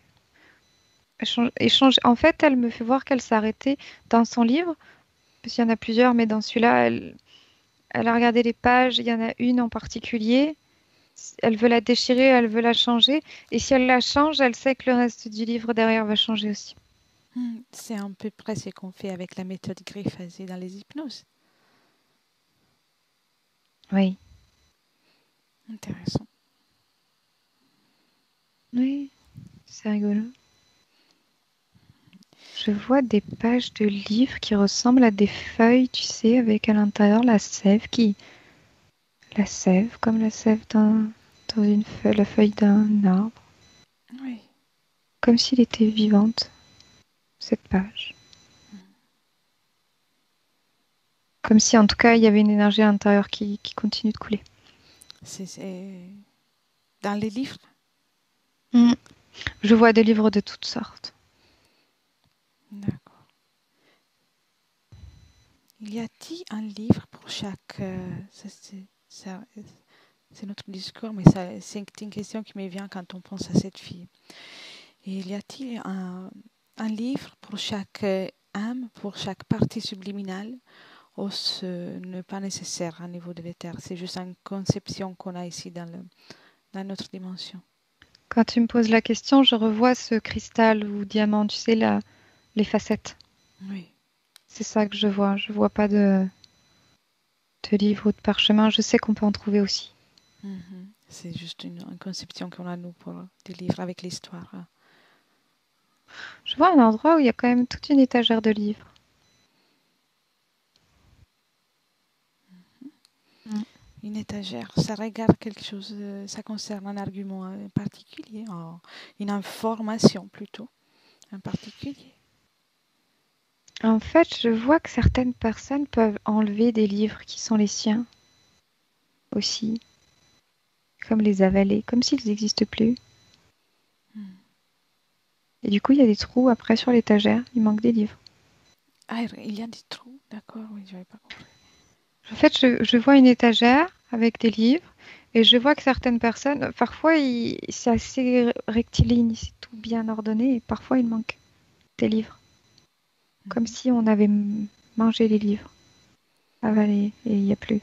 En fait, elle me fait voir qu'elle s'est arrêtée dans son livre, parce qu'il y en a plusieurs, mais dans celui-là, elle a regardé les pages, il y en a une en particulier. Elle veut la déchirer, elle veut la changer. Et si elle la change, elle sait que le reste du livre derrière va changer aussi. C'est à peu près ce qu'on fait avec la méthode Griffiths dans les hypnoses. Oui. Intéressant. Oui, c'est rigolo. Je vois des pages de livres qui ressemblent à des feuilles, tu sais, avec à l'intérieur la sève La sève, comme la sève dans une feuille, la feuille d'un arbre. Oui. Comme s'il était vivante, cette page. Comme si, en tout cas, il y avait une énergie à l'intérieur qui continue de couler. C'est dans les livres? Mm. Je vois des livres de toutes sortes. D'accord. Y a-t-il un livre pour chaque... c'est notre discours, mais c'est une question qui me vient quand on pense à cette fille. Et y a-t-il un livre pour chaque âme, pour chaque partie subliminale, ou ce n'est pas nécessaire au niveau de l'éther? C'est juste une conception qu'on a ici dans notre dimension. Quand tu me poses la question, je revois ce cristal ou diamant, tu sais, les facettes. Oui. C'est ça que je vois. Je vois pas de livre ou de parchemin. Je sais qu'on peut en trouver aussi. C'est juste une conception qu'on a, nous, pour des livres avec l'histoire. Je vois un endroit où il y a quand même toute une étagère de livres. Mm. Une étagère, ça regarde quelque chose, ça concerne un argument particulier, une information plutôt, en particulier. En fait, je vois que certaines personnes peuvent enlever des livres qui sont les siens aussi, comme les avaler, comme s'ils n'existent plus. Hmm. Et du coup, il y a des trous après sur l'étagère. Il manque des livres. Ah, il y a des trous, d'accord, oui, je n'avais pas compris. En fait, je vois une étagère avec des livres et je vois que certaines personnes, parfois, c'est assez rectiligne, c'est tout bien ordonné et parfois, il manque des livres. Comme Mhm. si on avait mangé les livres, avalé et il n'y a plus.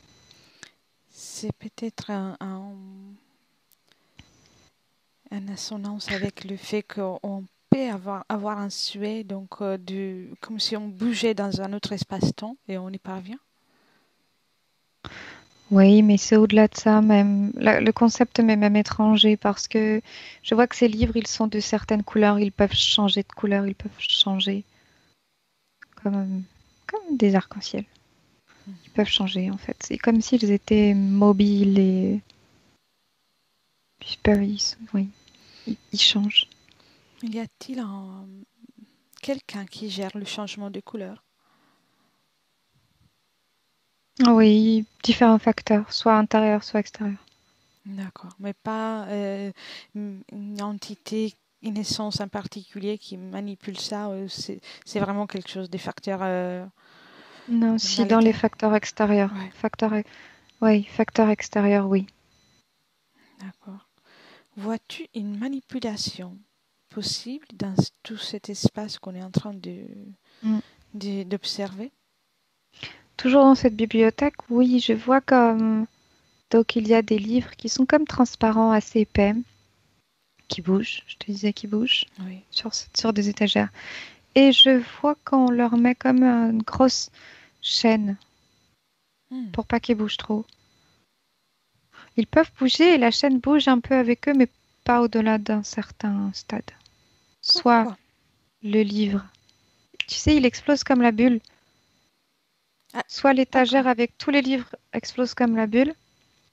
c'est peut-être une assonance avec le fait qu'on peut avoir un souhait, donc comme si on bougeait dans un autre espace-temps et on y parvient. Oui, mais c'est au-delà de ça même. Le concept m'est même étranger parce que je vois que ces livres, ils sont de certaines couleurs, ils peuvent changer de couleur, ils peuvent changer comme, comme des arcs-en-ciel. Ils peuvent changer en fait. C'est comme s'ils étaient mobiles et oui, ils changent. Y a-t-il quelqu'un qui gère le changement de couleur? Ah oui, différents facteurs, soit intérieurs, soit extérieurs. D'accord, mais pas une entité, une essence en particulier qui manipule ça. C'est vraiment quelque chose des facteurs Non, dans si dans les l'état. facteurs extérieurs. Ouais, Oui, facteurs extérieurs, oui. d'accord. Vois-tu une manipulation possible dans tout cet espace qu'on est en train Mm. d'observer? Toujours dans cette bibliothèque, oui, je vois comme... Donc il y a des livres qui sont comme transparents, assez épais, qui bougent, je te disais qui bougent, Oui. sur des étagères. Et je vois qu'on leur met comme une grosse chaîne Hmm, pour pas qu'ils bougent trop. Ils peuvent bouger et la chaîne bouge un peu avec eux, mais pas au-delà d'un certain stade. Soit pourquoi? le livre, tu sais, il explose comme la bulle. Ah, Soit l'étagère d'accord. avec tous les livres explose comme la bulle,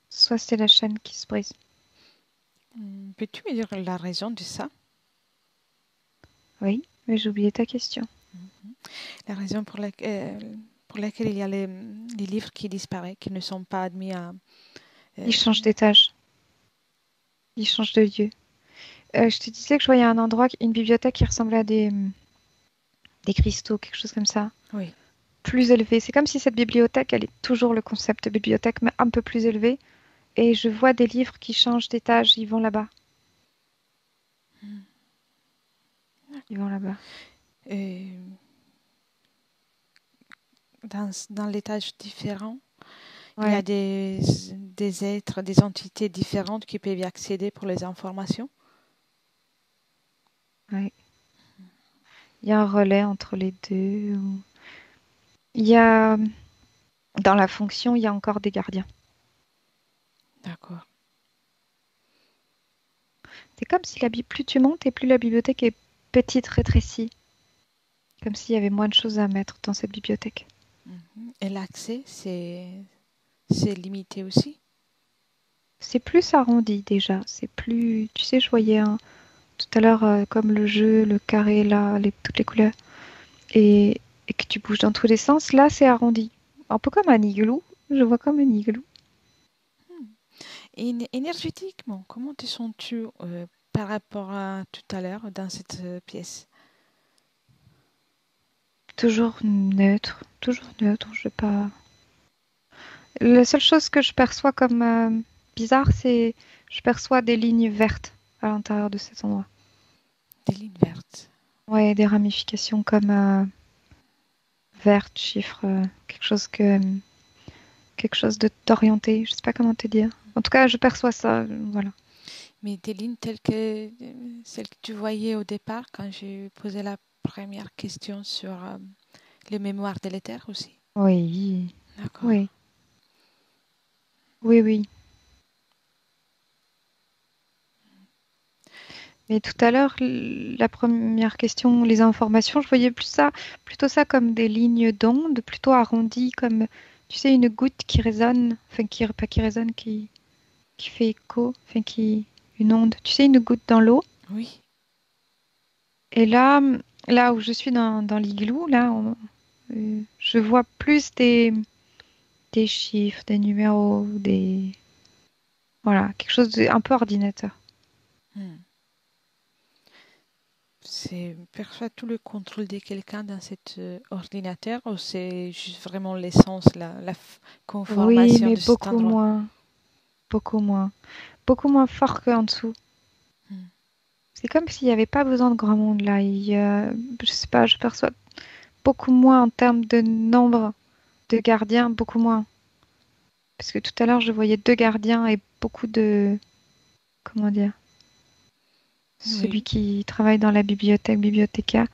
soit c'est la chaîne qui se brise. Peux-tu me dire la raison de ça? Oui, mais j'ai oublié ta question. La raison pour laquelle il y a les livres qui disparaissent, qui ne sont pas admis à... euh, Il change d'étage, il change de lieu. Je te disais que je voyais un endroit, une bibliothèque qui ressemblait à des cristaux, quelque chose comme ça, oui. plus élevé. C'est comme si cette bibliothèque, elle est toujours le concept de bibliothèque, mais un peu plus élevé. Et je vois des livres qui changent d'étage, ils vont là-bas. Ils vont là-bas. Euh, dans l'étage différent, il y a Ouais, des êtres, des entités différentes qui peuvent y accéder pour les informations. ouais. Il y a un relais entre les deux. Il y a, dans la fonction, il y a encore des gardiens. D'accord. C'est comme si plus tu montes et plus la bibliothèque est petite, rétrécie. Comme s'il y avait moins de choses à mettre dans cette bibliothèque. Et l'accès, c'est limité aussi. C'est plus arrondi déjà. C'est plus. Tu sais, je voyais tout à l'heure comme le jeu, le carré là, toutes les couleurs. Et que tu bouges dans tous les sens. Là, c'est arrondi. Un peu comme un igloo. Je vois comme un igloo. Et énergétiquement, comment te sens-tu par rapport à tout à l'heure dans cette pièce? Toujours neutre. Toujours neutre. Je sais pas. La seule chose que je perçois comme bizarre, c'est je perçois des lignes vertes à l'intérieur de cet endroit. Des lignes vertes. Ouais, des ramifications comme vertes, chiffres, quelque chose d'orienté. Je sais pas comment te dire. En tout cas, je perçois ça. Voilà. Mais des lignes telles que celles que tu voyais au départ quand j'ai posé la première question sur les mémoires délétères aussi. Oui, D'accord. oui, oui, oui. Mais tout à l'heure, la première question, les informations, je voyais plutôt ça comme des lignes d'onde, plutôt arrondies, comme, tu sais, une goutte qui résonne, enfin, pas qui résonne, qui fait écho, enfin, une onde. Tu sais, une goutte dans l'eau. Oui. Et là où je suis dans l'igloo, là, je vois plus des chiffres, des numéros, voilà, quelque chose un peu ordinateur. Hmm. C'est parfois tout le contrôle de quelqu'un dans cet ordinateur ou c'est juste vraiment l'essence, Oui, conformation mais de cet beaucoup endroit? moins, beaucoup moins, beaucoup moins fort qu'en dessous. Hmm. C'est comme s'il n'y avait pas besoin de grand monde là. Je sais pas, je perçois beaucoup moins en termes de nombre de gardiens, beaucoup moins. Parce que tout à l'heure, je voyais 2 gardiens et beaucoup de... Comment dire? Celui Oui. qui travaille dans la bibliothèque, bibliothécaire.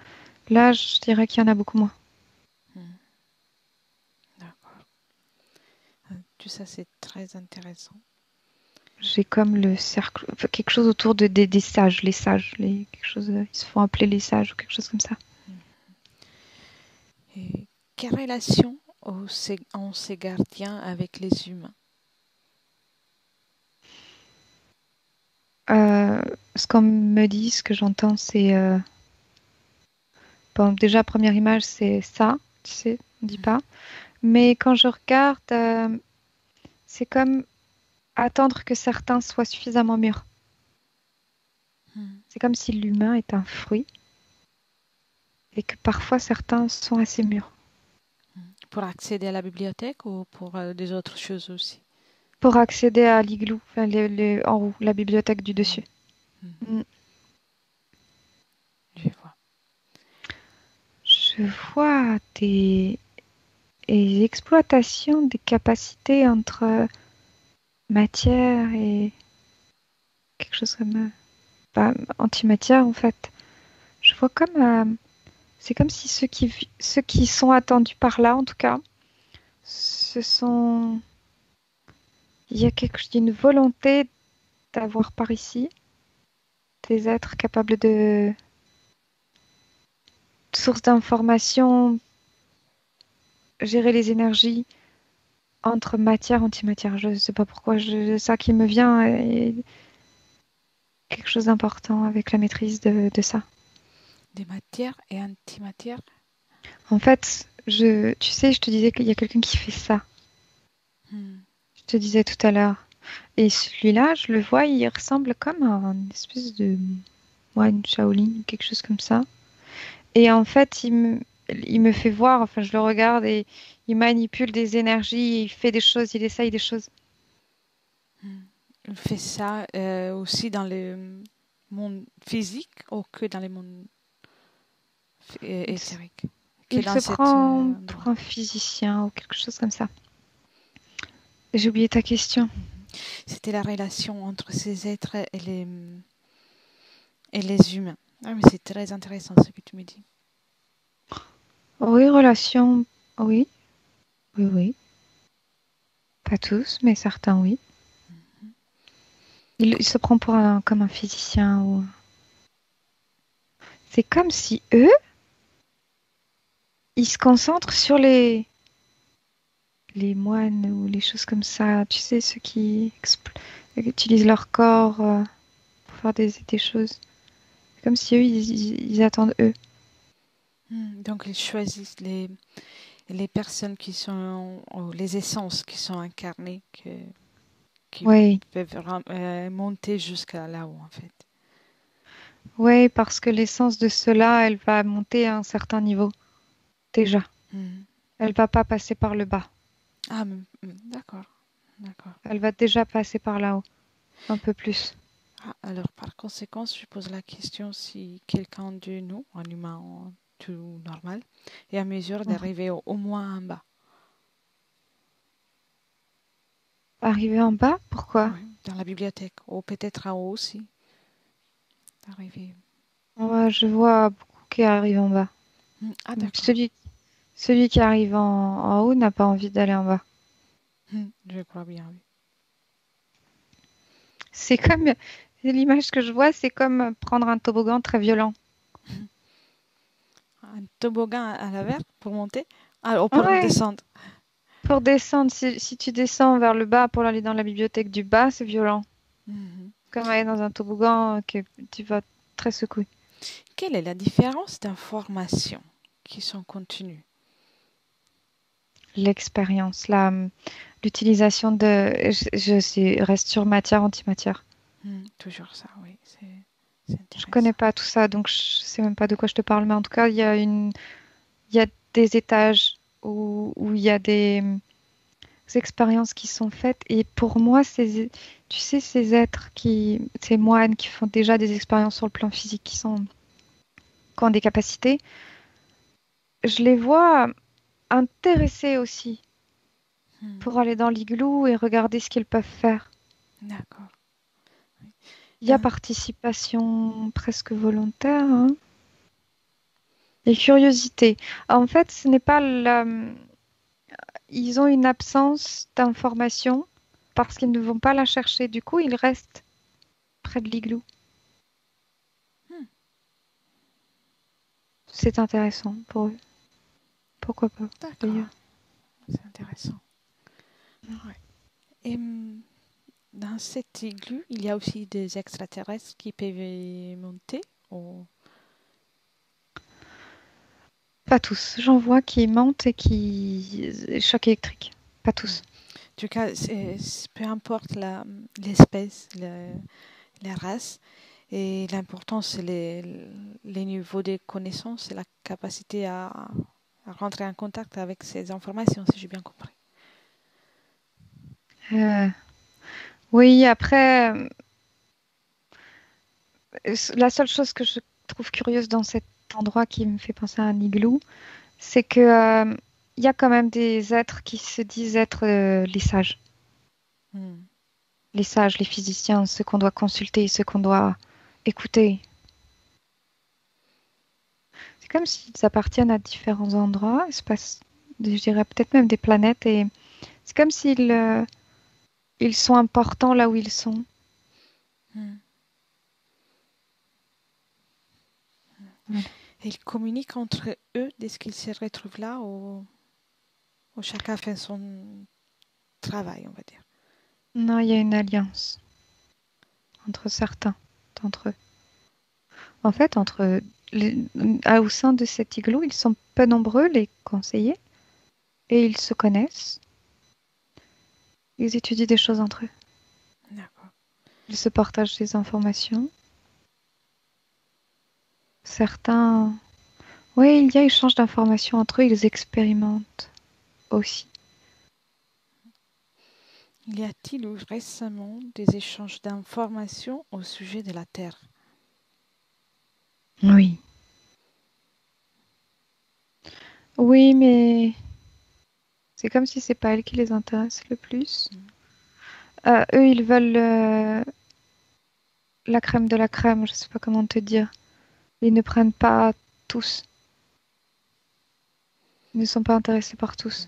Là, je dirais qu'il y en a beaucoup moins. Hmm, d'accord. Tout ça, c'est très intéressant. J'ai comme le cercle, enfin, quelque chose autour des sages, les sages, quelque chose, ils se font appeler les sages ou quelque chose comme ça. Et quelle relation ont ces gardiens avec les humains? Ce qu'on me dit, ce que j'entends, c'est bon, déjà première image, c'est ça, tu sais, on dit pas. Mais quand je regarde, c'est comme attendre que certains soient suffisamment mûrs. Hmm. C'est comme si l'humain est un fruit et que parfois certains sont assez mûrs. Pour accéder à la bibliothèque ou pour des autres choses aussi? Pour accéder à l'igloo, enfin, en haut, la bibliothèque du Hmm. dessus. Mhm. Mm. Je vois. Je vois des exploitations des capacités entre matière et quelque chose comme bah, antimatière en fait. Je vois comme c'est comme si ceux qui sont attendus par là en tout cas, ce sont il y a une volonté d'avoir par ici des êtres capables de sources d'informations, gérer les énergies entre matière et antimatière. Je ne sais pas pourquoi ça qui me vient est quelque chose d'important avec la maîtrise de ça. Des matières et antimatières? En fait, tu sais, je te disais qu'il y a quelqu'un qui fait ça. Hmm. Je te disais tout à l'heure. Et celui-là, je le vois, il ressemble comme à une espèce de moine Shaolin, quelque chose comme ça. Et en fait, il me fait voir, enfin, je le regarde et il manipule des énergies, il fait des choses, il essaye des choses. Hmm. Il fait ça aussi dans le monde physique ou que dans le monde Il, s- éthérique? Que il dans se cet prend pour endroit? un physicien ou quelque chose comme ça. J'ai oublié ta question. Mhm. C'était la relation entre ces êtres et les humains. Ah, mais c'est très intéressant ce que tu me dis. Oui, relation, oui, oui, oui. Pas tous, mais certains, oui. Mhm. Il se prend pour comme un physicien ou... C'est comme si eux, ils se concentrent sur les moines ou les choses comme ça. Tu sais, ceux qui utilisent leur corps pour faire des choses. C'est comme si eux, ils attendent eux. Donc ils choisissent les personnes qui sont, ou les essences qui sont incarnées, qui Oui, peuvent monter jusqu'à là-haut en fait. oui, parce que l'essence de cela, elle va monter à un certain niveau, déjà. Hmm. Elle va pas passer par le bas. Ah, d'accord, d'accord. Elle va déjà passer par là-haut, un peu plus. Ah, alors, par conséquent, je pose la question si quelqu'un de nous, un humain tout normal, est à mesure Mhm. d'arriver au moins en bas. Arriver en bas, pourquoi? Oui, dans la bibliothèque, ou peut-être en haut aussi, d'arriver. Ouais, je vois beaucoup qui arrivent en bas. Ah, Donc, d'accord. celui qui arrive en haut n'a pas envie d'aller en bas. Je crois bien, oui. C'est comme l'image que je vois, c'est comme prendre un toboggan très violent. Un toboggan à l'envers pour monter, ah, ou pour Ouais, descendre. pour descendre, si tu descends vers le bas pour aller dans la bibliothèque du bas, c'est violent. Mhm. Comme aller dans un toboggan que tu vas très secoué. Quelle est la différence d'informations qui sont contenues? L'expérience, l'utilisation reste sur matière, antimatière. Toujours ça, oui, c'est Je connais intéressant. pas tout ça, donc je sais même pas de quoi je te parle, mais en tout cas, il y a des étages où il y a des expériences qui sont faites. Et pour moi, tu sais, ces moines qui font déjà des expériences sur le plan physique, qui ont des capacités, je les vois intéressés aussi Hmm. pour aller dans l'igloo et regarder ce qu'ils peuvent faire. D'accord. Il y a Dans- participation presque volontaire, hein, et curiosité. En fait, ce n'est pas ils ont une absence d'information parce qu'ils ne vont pas la chercher. Du coup, ils restent près de l'igloo. Hmm. C'est intéressant pour eux. Pourquoi pas, D'accord. d'ailleurs. C'est intéressant. Ouais. Et dans cet igloo, il y a aussi des extraterrestres qui peuvent y monter. Ou... Pas tous. J'en vois qui montent et qui... Choc électrique. Pas Hmm. tous. En tout cas, peu importe l'espèce, la race, et l'important, c'est les niveaux de connaissances et la capacité à rentrer en contact avec ces informations, si j'ai bien compris. Euh, Oui, après, la seule chose que je trouve curieuse dans cet endroit qui me fait penser à un igloo, c'est que il y a quand même des êtres qui se disent être Hmm. les sages, les physiciens, ceux qu'on doit consulter, ceux qu'on doit écouter. C'est comme s'ils appartiennent à différents endroits, espace, je dirais peut-être même des planètes, et c'est comme s'ils ils sont importants là où ils sont. Hmm. Voilà. Et ils communiquent entre eux dès qu'ils se retrouvent là, ou chacun fait son travail, on va dire. Non, il y a une alliance entre certains d'entre eux. En fait, D'accord. entre au sein de cet igloo, ils sont peu nombreux, les conseillers, et ils se connaissent. Ils étudient des choses entre eux. D'accord. Ils se partagent des informations. Certains, oui, il y a échange d'informations entre eux. Ils expérimentent aussi. Y a-t-il eu récemment des échanges d'informations au sujet de la Terre? Oui. Oui, mais c'est comme si c'est pas elle qui les intéresse le plus. Hmm. Eux, ils veulent la crème de la crème. Je sais pas comment te dire. Ils ne prennent pas tous. Ils ne sont pas intéressés par tous.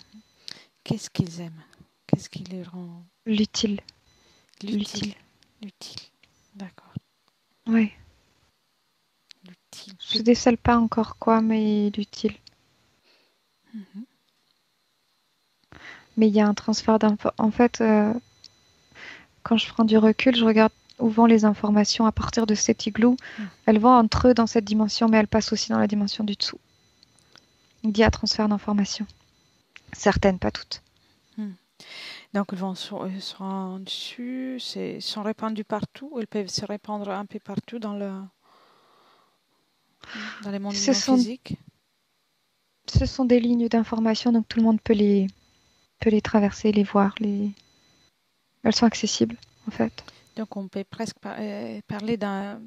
Qu'est-ce qu'ils aiment? Qu'est-ce qui les rend L'utile. l'utile? L'utile. L'utile. D'accord. Ouais. L'utile. Je décèle pas encore quoi, mais l'utile. Mhm. Mais il y a un transfert d'infos. En fait, quand je prends du recul, je regarde où vont les informations à partir de cet igloo. Hmm. Elles vont entre eux dans cette dimension, mais elles passent aussi dans la dimension du dessous. Il y a transfert d'informations. Certaines, pas toutes. Hmm. Donc, ils vont se rendre dessus, sont répandus partout, ils peuvent se répandre un peu partout dans les mondes Ce non sont, physiques. ce sont des lignes d'information, donc tout le monde peut les traverser, les voir. Elles sont accessibles, en fait. Donc, on peut presque parler d'un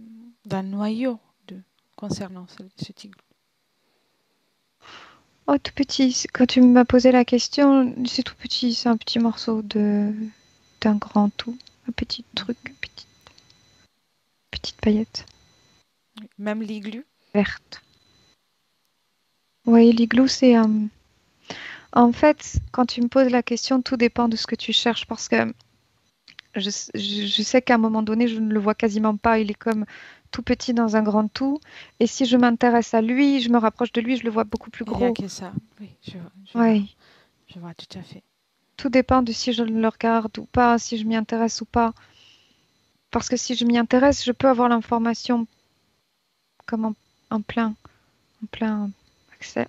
noyau concernant ce tigre. Oh, tout petit. Quand tu m'as posé la question, c'est tout petit. C'est un petit morceau d'un grand tout. Un petit truc, petite paillette Même l'igloo. verte. Oui, l'igloo, c'est... En fait, quand tu me poses la question, tout dépend de ce que tu cherches parce que je sais qu'à un moment donné, je ne le vois quasiment pas. Il est comme tout petit dans un grand tout. Et si je m'intéresse à lui, je me rapproche de lui, je le vois beaucoup plus Il n'y a gros. que ça. Oui, Ouais. je vois tout à fait. Tout dépend de si je le regarde ou pas, si je m'y intéresse ou pas. Parce que si je m'y intéresse, je peux avoir l'information comme en plein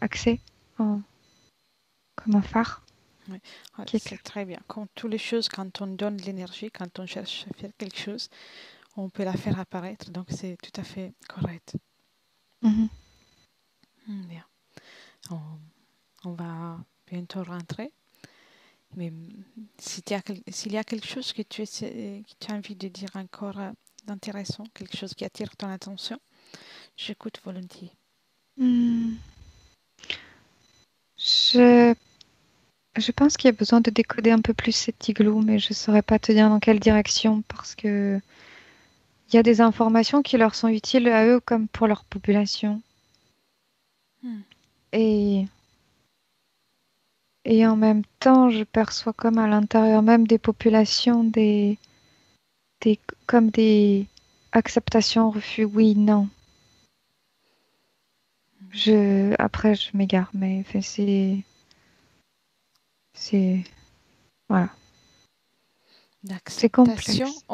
accès comme un phare Oui. Ouais, qui c'est éclaire. très bien. Comme toutes les choses, quand on donne de l'énergie, quand on cherche à faire quelque chose, on peut la faire apparaître. Donc, c'est tout à fait correct. Mhm. Bien. On, on va bientôt rentrer. Mais s'il y a quelque chose que tu as envie de dire encore d'intéressant, quelque chose qui attire ton attention, j'écoute volontiers. Hmm. Je Je pense qu'il y a besoin de décoder un peu plus cet igloo, mais je ne saurais pas te dire dans quelle direction parce que il y a des informations qui leur sont utiles à eux comme pour leur population. Hmm. Et, et en même temps, je perçois comme à l'intérieur même des populations des, comme des acceptations, refus, oui, non. Après, je m'égare, mais enfin, voilà, c'est D'acceptation complexe.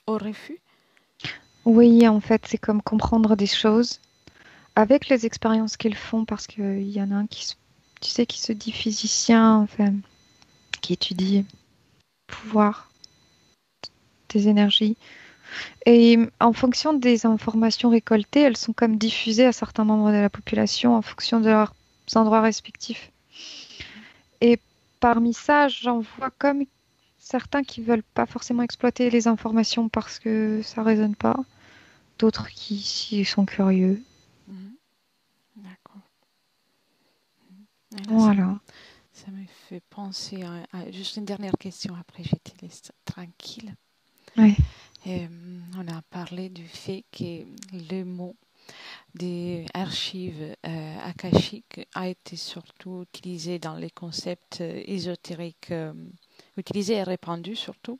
au refus. Oui, en fait, c'est comme comprendre des choses avec les expériences qu'ils font, parce qu'il y en a un tu sais, qui se dit physicien, enfin, qui étudie pouvoir des énergies. Et en fonction des informations récoltées, elles sont comme diffusées à certains membres de la population en fonction de leurs endroits respectifs. Et parmi ça, j'en vois comme certains qui veulent pas forcément exploiter les informations parce que ça résonne pas, d'autres qui sont curieux. Mhm. D'accord. Et là, Voilà. ça me fait penser à juste une dernière question, après je te laisse tranquille. Ouais. On a parlé du fait que le mot des archives akashiques a été surtout utilisé dans les concepts ésotériques, utilisé et répandu surtout,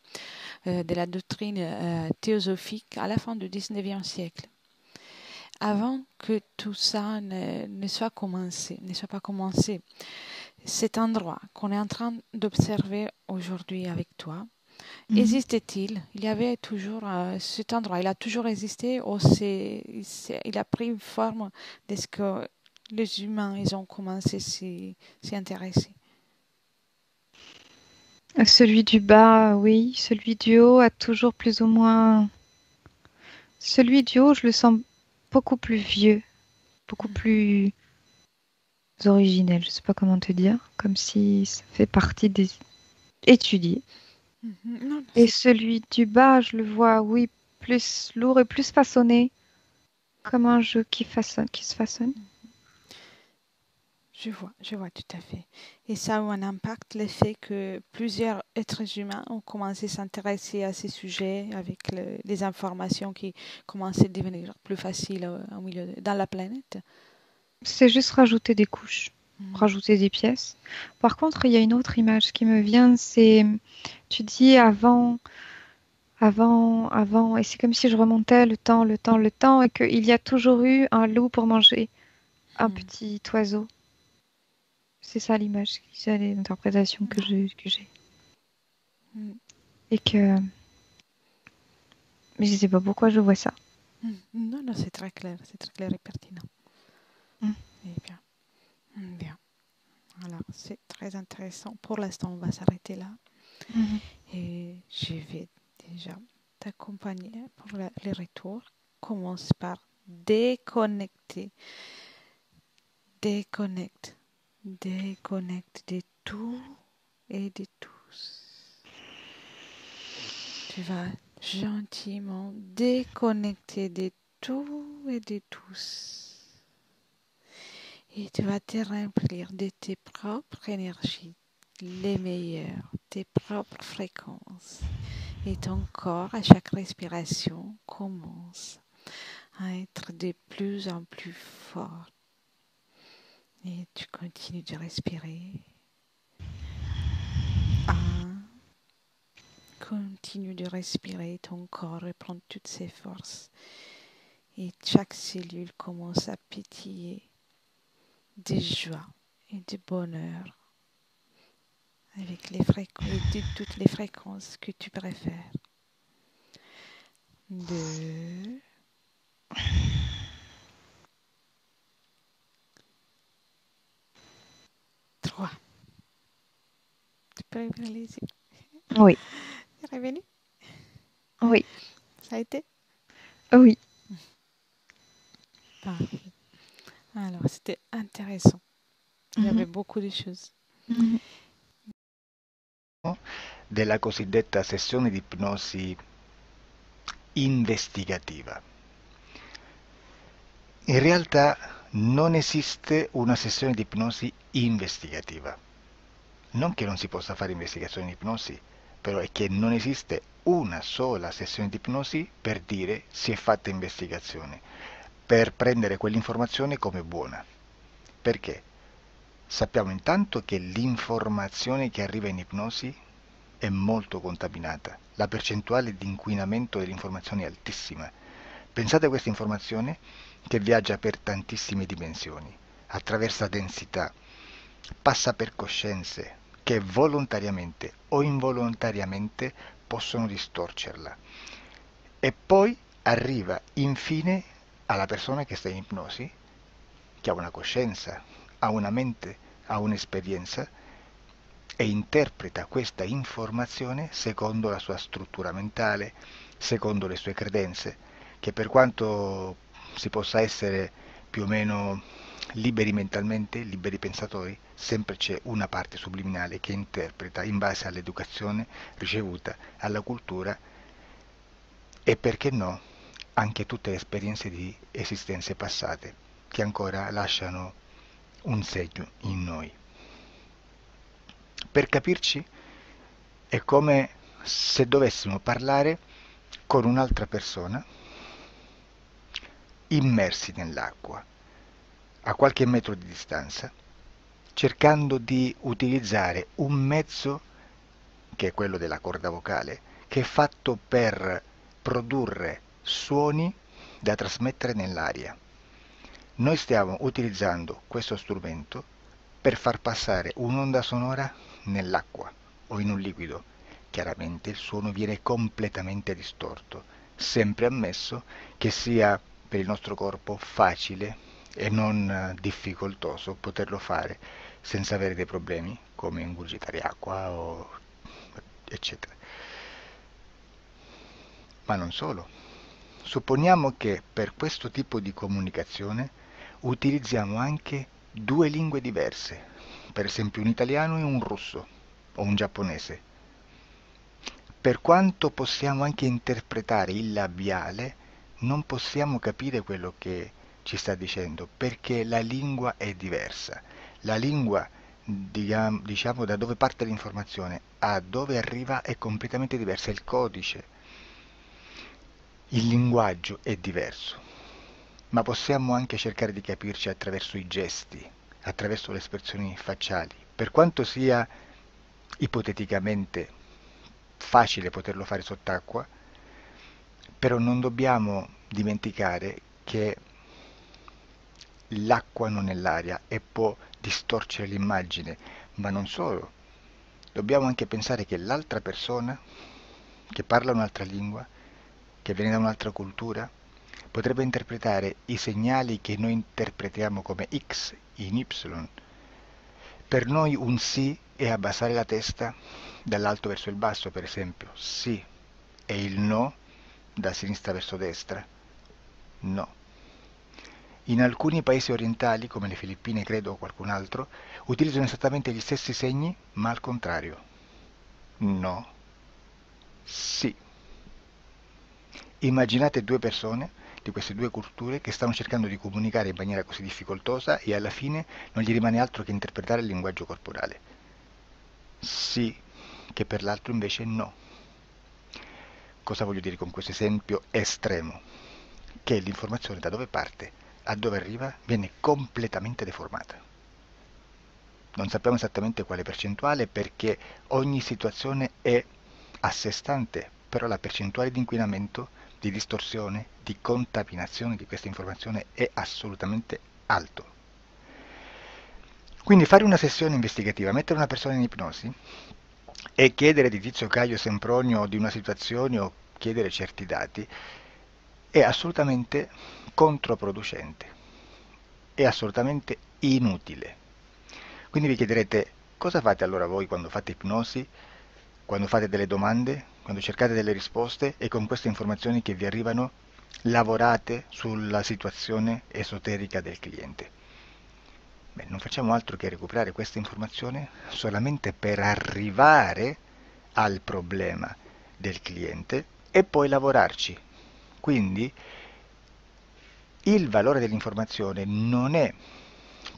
de la doctrine théosophique à la fin du 19e siècle. Avant que tout ça ne soit commencé, ne soit pas commencé, cet endroit qu'on est en train d'observer aujourd'hui avec toi, Mhm. existe-t-il? Il y avait toujours cet endroit, il a toujours existé ou il a pris une forme de ce que les humains ils ont commencé à s'y intéresser? Celui du bas, oui. Celui du haut a toujours plus ou moins. Celui du haut, je le sens beaucoup plus vieux, beaucoup plus originel. Je sais pas comment te dire. Comme si ça fait partie des étudiés. Mhm. Non, Et celui du bas, je le vois, oui, plus lourd et plus façonné, comme un jeu qui se façonne. je vois tout à fait. Et ça a eu un impact, le fait que plusieurs êtres humains ont commencé à s'intéresser à ces sujets avec les informations qui commençaient à devenir plus faciles dans la planète. C'est juste rajouter des couches, Mhm. rajouter des pièces. Par contre, il y a une autre image qui me vient, c'est, tu dis avant, et c'est comme si je remontais le temps, et qu'il y a toujours eu un loup pour manger un Mhm. petit oiseau. C'est ça l'image, c'est l'interprétation Non. que j'ai. Mhm. Et que, mais je sais pas pourquoi je vois ça. Non, non, c'est très clair et pertinent. Mm. Eh bien, bien. Alors, c'est très intéressant. Pour l'instant, on va s'arrêter là. Mhm. Et je vais déjà t'accompagner pour les retours. Commence par déconnecter. Déconnecte. Déconnecte de tout et de tous. Tu vas gentiment déconnecter de tout et de tous. Et tu vas te remplir de tes propres énergies, les meilleures, tes propres fréquences. Et ton corps, à chaque respiration, commence à être de plus en plus fort. Et tu continues de respirer. Un, continue de respirer, ton corps reprend toutes ses forces. Et chaque cellule commence à pétiller de joie et de bonheur avec toutes les fréquences que tu préfères. 2, 3. Tu peux ouvrir les yeux. Oui, C'est revenu? oui, Ça a été? oui. Parfait. Alors, c'était intéressant. Il y Mhm. avait beaucoup de choses. Mhm. Della cosiddetta sessione di ipnosi investigativa. In realtà non esiste una sessione di ipnosi investigativa. Non che non si possa fare investigazione in ipnosi, però è che non esiste una sola sessione di ipnosi per dire si è fatta investigazione, per prendere quell'informazione come buona. Perché? Sappiamo intanto che l'informazione che arriva in ipnosi è molto contaminata, la percentuale di inquinamento dell'informazione è altissima. Pensate a questa informazione che viaggia per tantissime dimensioni, attraversa densità, passa per coscienze che volontariamente o involontariamente possono distorcerla e poi arriva infine alla persona che sta in ipnosi, che ha una coscienza, ha una mente, ha un'esperienza e interpreta questa informazione secondo la sua struttura mentale, secondo le sue credenze, che per quanto si possa essere più o meno liberi mentalmente, liberi pensatori, sempre c'è una parte subliminale che interpreta in base all'educazione ricevuta, alla cultura e perché no, anche tutte le esperienze di esistenze passate che ancora lasciano un segno in noi. Per capirci, è come se dovessimo parlare con un'altra persona immersi nell'acqua, a qualche metro di distanza, cercando di utilizzare un mezzo, che è quello della corda vocale, che è fatto per produrre suoni da trasmettere nell'aria. Noi stiamo utilizzando questo strumento per far passare un'onda sonora nell'acqua o in un liquido. Chiaramente il suono viene completamente distorto, sempre ammesso che sia per il nostro corpo facile e non difficoltoso poterlo fare senza avere dei problemi come ingurgitare acqua o eccetera. Ma non solo. Supponiamo che per questo tipo di comunicazione utilizziamo anche due lingue diverse, per esempio un italiano e un russo o un giapponese. Per quanto possiamo anche interpretare il labiale, non possiamo capire quello che ci sta dicendo, perché la lingua è diversa. La lingua, diciamo, da dove parte l'informazione a dove arriva è completamente diversa, il codice, il linguaggio è diverso, ma possiamo anche cercare di capirci attraverso i gesti, attraverso le espressioni facciali. Per quanto sia ipoteticamente facile poterlo fare sott'acqua, però non dobbiamo dimenticare che l'acqua non è l'aria e può distorcere l'immagine, ma non solo. Dobbiamo anche pensare che l'altra persona, che parla un'altra lingua, che viene da un'altra cultura, potrebbe interpretare i segnali che noi interpretiamo come X in Y. Per noi un sì è abbassare la testa dall'alto verso il basso, per esempio, sì, e il no da sinistra verso destra, no. In alcuni paesi orientali, come le Filippine credo o qualcun altro, utilizzano esattamente gli stessi segni, ma al contrario. No, sì. Immaginate due persone di queste due culture che stanno cercando di comunicare in maniera così difficoltosa e alla fine non gli rimane altro che interpretare il linguaggio corporale. Sì, che per l'altro invece no. Cosa voglio dire con questo esempio estremo? Che l'informazione da dove parte a dove arriva viene completamente deformata. Non sappiamo esattamente quale percentuale perché ogni situazione è a sé stante, però la percentuale di inquinamento, di distorsione, di contaminazione di questa informazione è assolutamente alto. Quindi fare una sessione investigativa, mettere una persona in ipnosi e chiedere di Tizio Caio Sempronio di una situazione o chiedere certi dati è assolutamente controproducente, è assolutamente inutile. Quindi vi chiederete cosa fate allora voi quando fate ipnosi, quando fate delle domande, quando cercate delle risposte e con queste informazioni che vi arrivano lavorate sulla situazione esoterica del cliente. Beh, non facciamo altro che recuperare questa informazione solamente per arrivare al problema del cliente e poi lavorarci. Quindi il valore dell'informazione non è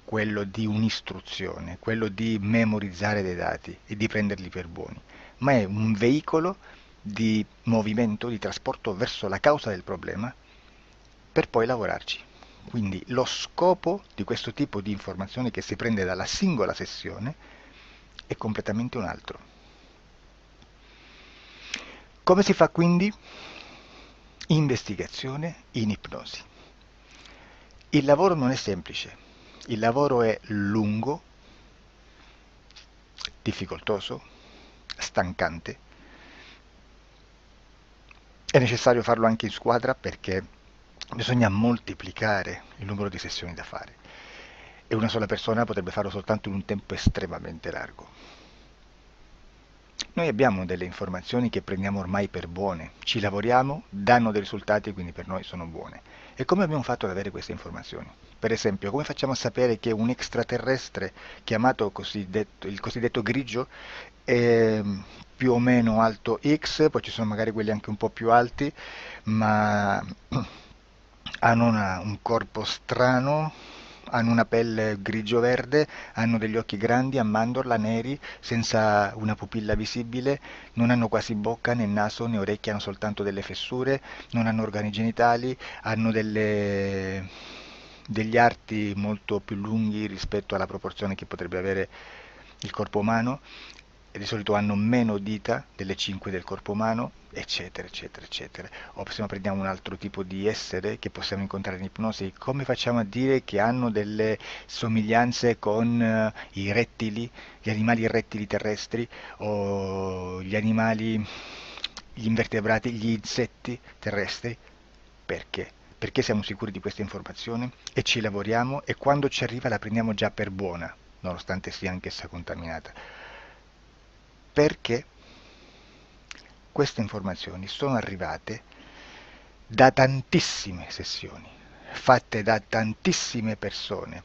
quello di un'istruzione, quello di memorizzare dei dati e di prenderli per buoni, ma è un veicolo di movimento, di trasporto verso la causa del problema per poi lavorarci. Quindi lo scopo di questo tipo di informazione che si prende dalla singola sessione è completamente un altro. Come si fa quindi? Investigazione in ipnosi. Il lavoro non è semplice, il lavoro è lungo, difficoltoso, stancante. È necessario farlo anche in squadra perché bisogna moltiplicare il numero di sessioni da fare e una sola persona potrebbe farlo soltanto in un tempo estremamente largo. Noi abbiamo delle informazioni che prendiamo ormai per buone, ci lavoriamo, danno dei risultati e quindi per noi sono buone. E come abbiamo fatto ad avere queste informazioni? Per esempio, come facciamo a sapere che un extraterrestre chiamato il cosiddetto grigio è più o meno alto X, poi ci sono magari quelli anche un po' più alti, ma hanno un corpo strano, hanno una pelle grigio-verde, hanno degli occhi grandi a mandorla, neri, senza una pupilla visibile, non hanno quasi bocca, né naso, né orecchie, hanno soltanto delle fessure, non hanno organi genitali, hanno degli arti molto più lunghi rispetto alla proporzione che potrebbe avere il corpo umano, e di solito hanno meno dita delle 5 del corpo umano, eccetera, eccetera, eccetera. O se no prendiamo un altro tipo di essere che possiamo incontrare in ipnosi, come facciamo a dire che hanno delle somiglianze con i rettili, gli animali rettili terrestri, o gli invertebrati, gli insetti terrestri? Perché? Perché siamo sicuri di questa informazione e ci lavoriamo e quando ci arriva la prendiamo già per buona, nonostante sia anch'essa contaminata. Perché queste informazioni sono arrivate da tantissime sessioni, fatte da tantissime persone,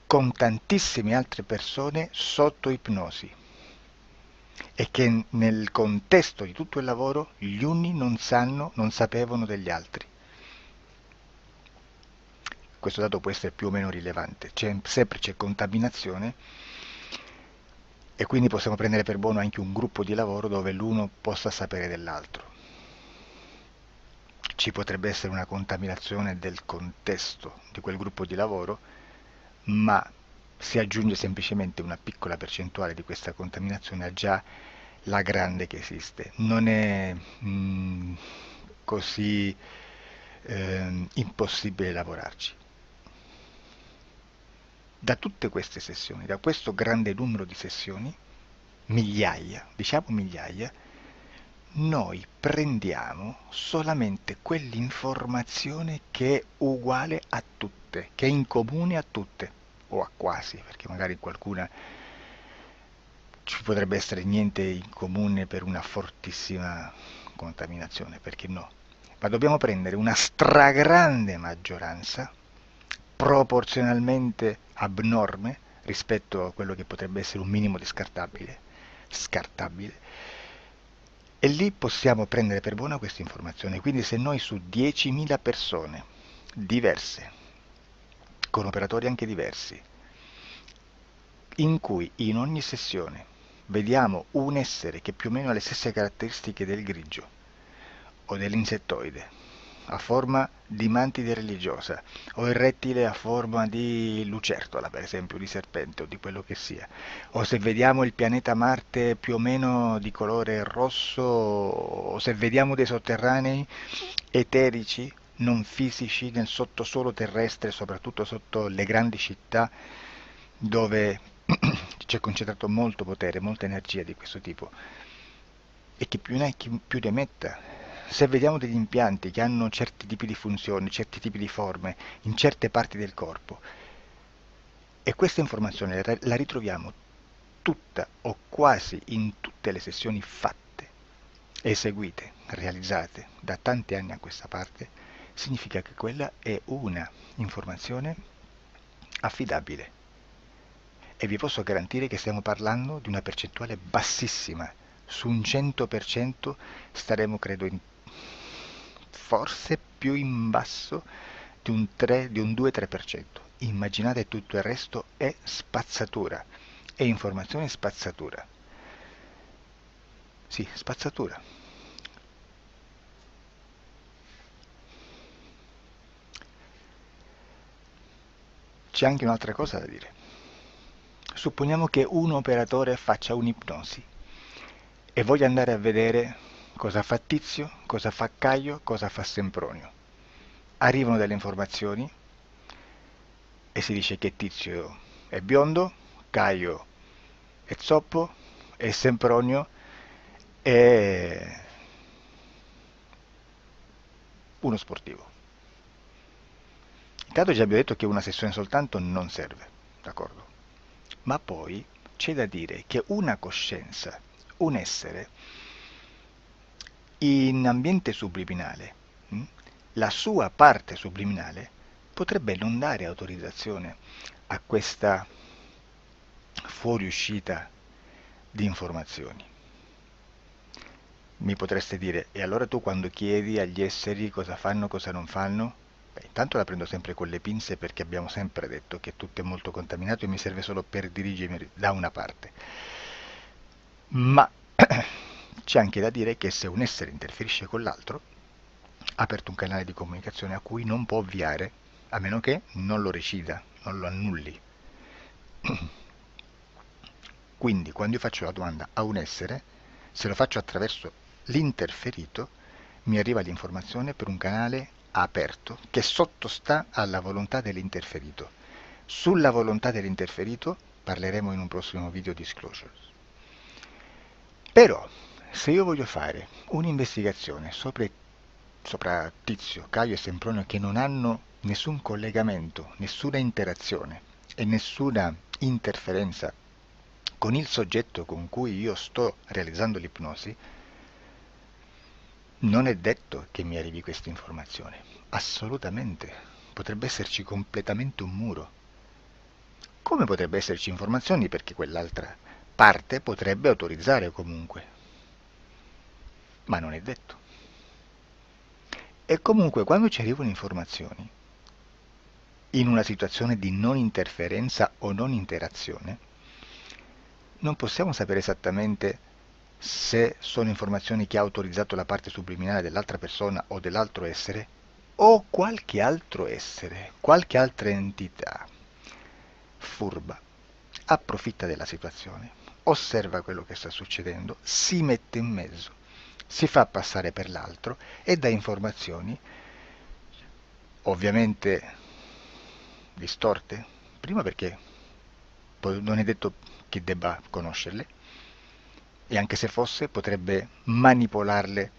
con tantissime altre persone sotto ipnosi, e che nel contesto di tutto il lavoro gli uni non sapevano degli altri. Questo dato può essere più o meno rilevante, sempre c'è contaminazione e quindi possiamo prendere per buono anche un gruppo di lavoro dove l'uno possa sapere dell'altro. Ci potrebbe essere una contaminazione del contesto di quel gruppo di lavoro, ma si aggiunge semplicemente una piccola percentuale di questa contaminazione a già la grande che esiste. Non è così impossibile lavorarci. Da tutte queste sessioni, da questo grande numero di sessioni, migliaia, diciamo migliaia, noi prendiamo solamente quell'informazione che è uguale a tutte, che è in comune a tutte, o a quasi, perché magari qualcuna ci potrebbe essere niente in comune per una fortissima contaminazione, perché no? Ma dobbiamo prendere una stragrande maggioranza, proporzionalmente abnorme rispetto a quello che potrebbe essere un minimo di scartabile, e lì possiamo prendere per buona questa informazione. Quindi se noi su 10.000 persone diverse, con operatori anche diversi, in cui in ogni sessione vediamo un essere che più o meno ha le stesse caratteristiche del grigio o dell'insettoide, a forma di mantide religiosa, o il rettile a forma di lucertola, per esempio, di serpente o di quello che sia, o se vediamo il pianeta Marte più o meno di colore rosso, o se vediamo dei sotterranei eterici, non fisici, nel sottosuolo terrestre, soprattutto sotto le grandi città, dove c'è concentrato molto potere, molta energia di questo tipo, e chi più ne ha, chi più ne metta. Se vediamo degli impianti che hanno certi tipi di funzioni, certi tipi di forme in certe parti del corpo, e questa informazione la ritroviamo tutta o quasi in tutte le sessioni fatte, eseguite, realizzate da tanti anni a questa parte, significa che quella è una informazione affidabile. E vi posso garantire che stiamo parlando di una percentuale bassissima. Su un 100% staremo, credo, forse più in basso di un 2-3%. immaginate tutto il resto è spazzatura, è informazione spazzatura. Sì, spazzatura. C'è anche un'altra cosa da dire. Supponiamo che un operatore faccia un'ipnosi e voglia andare a vedere cosa fa Tizio, cosa fa Caio, cosa fa Sempronio. Arrivano delle informazioni e si dice che Tizio è biondo, Caio è zoppo e Sempronio è uno sportivo. Intanto già abbiamo detto che una sessione soltanto non serve, d'accordo? Ma poi c'è da dire che una coscienza, un essere, in ambiente subliminale, la sua parte subliminale potrebbe non dare autorizzazione a questa fuoriuscita di informazioni. Mi potreste dire, e allora tu quando chiedi agli esseri cosa fanno, cosa non fanno? Beh, intanto la prendo sempre con le pinze perché abbiamo sempre detto che tutto è molto contaminato e mi serve solo per dirigermi da una parte. Ma c'è anche da dire che se un essere interferisce con l'altro, ha aperto un canale di comunicazione a cui non può ovviare, a meno che non lo recida, non lo annulli. Quindi quando io faccio la domanda a un essere, se lo faccio attraverso l'interferito, mi arriva l'informazione per un canale aperto che sottostà alla volontà dell'interferito. Sulla volontà dell'interferito parleremo in un prossimo video disclosures. Però, se io voglio fare un'investigazione sopra Tizio, Caio e Sempronio che non hanno nessun collegamento, nessuna interazione e nessuna interferenza con il soggetto con cui io sto realizzando l'ipnosi, non è detto che mi arrivi questa informazione. Assolutamente. Potrebbe esserci completamente un muro. Come potrebbe esserci informazioni perché quell'altra parte potrebbe autorizzare comunque. Ma non è detto. E comunque quando ci arrivano informazioni, in una situazione di non interferenza o non interazione, non possiamo sapere esattamente se sono informazioni che ha autorizzato la parte subliminale dell'altra persona o dell'altro essere, o qualche altro essere, qualche altra entità furba, approfitta della situazione, osserva quello che sta succedendo, si mette in mezzo, si fa passare per l'altro e dà informazioni, ovviamente distorte, prima perché poi non è detto che debba conoscerle, e anche se fosse potrebbe manipolarle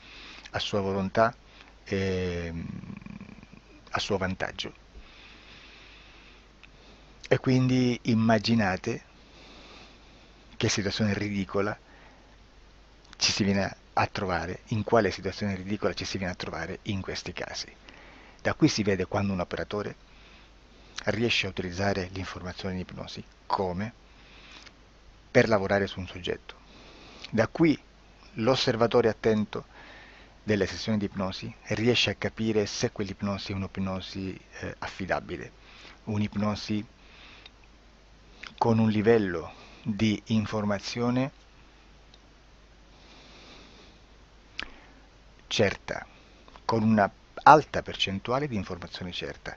a sua volontà e a suo vantaggio. E quindi immaginate che situazione ridicola ci si viene a trovare, in quale situazione ridicola ci si viene a trovare in questi casi. Da qui si vede quando un operatore riesce a utilizzare l'informazione in ipnosi come per lavorare su un soggetto. Da qui l'osservatore attento delle sessioni di ipnosi riesce a capire se quell'ipnosi è un'ipnosi affidabile, un'ipnosi con un livello di informazione certa, con una alta percentuale di informazione certa.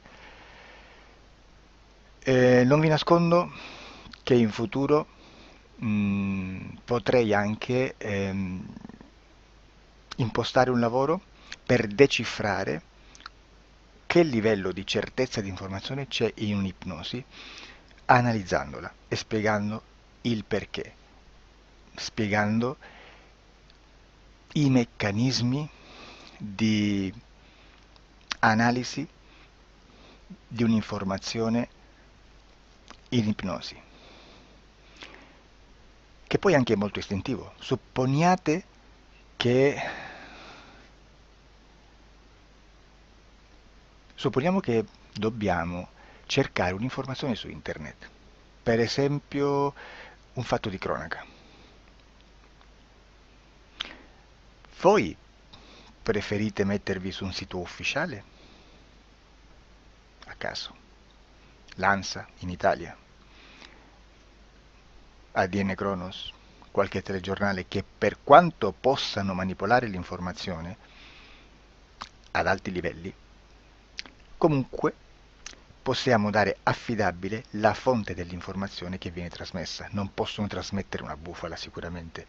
Non vi nascondo che in futuro potrei anche impostare un lavoro per decifrare che livello di certezza di informazione c'è in un'ipnosi, analizzandola e spiegando il perché, spiegando i meccanismi di analisi di un'informazione in ipnosi, che poi anche è molto istintivo. Supponiamo che dobbiamo cercare un'informazione su internet, per esempio un fatto di cronaca. Voi preferite mettervi su un sito ufficiale? A caso. l'ANSA in Italia, ADN Kronos, qualche telegiornale, che per quanto possano manipolare l'informazione ad alti livelli, comunque possiamo dare affidabile la fonte dell'informazione che viene trasmessa. Non possono trasmettere una bufala sicuramente.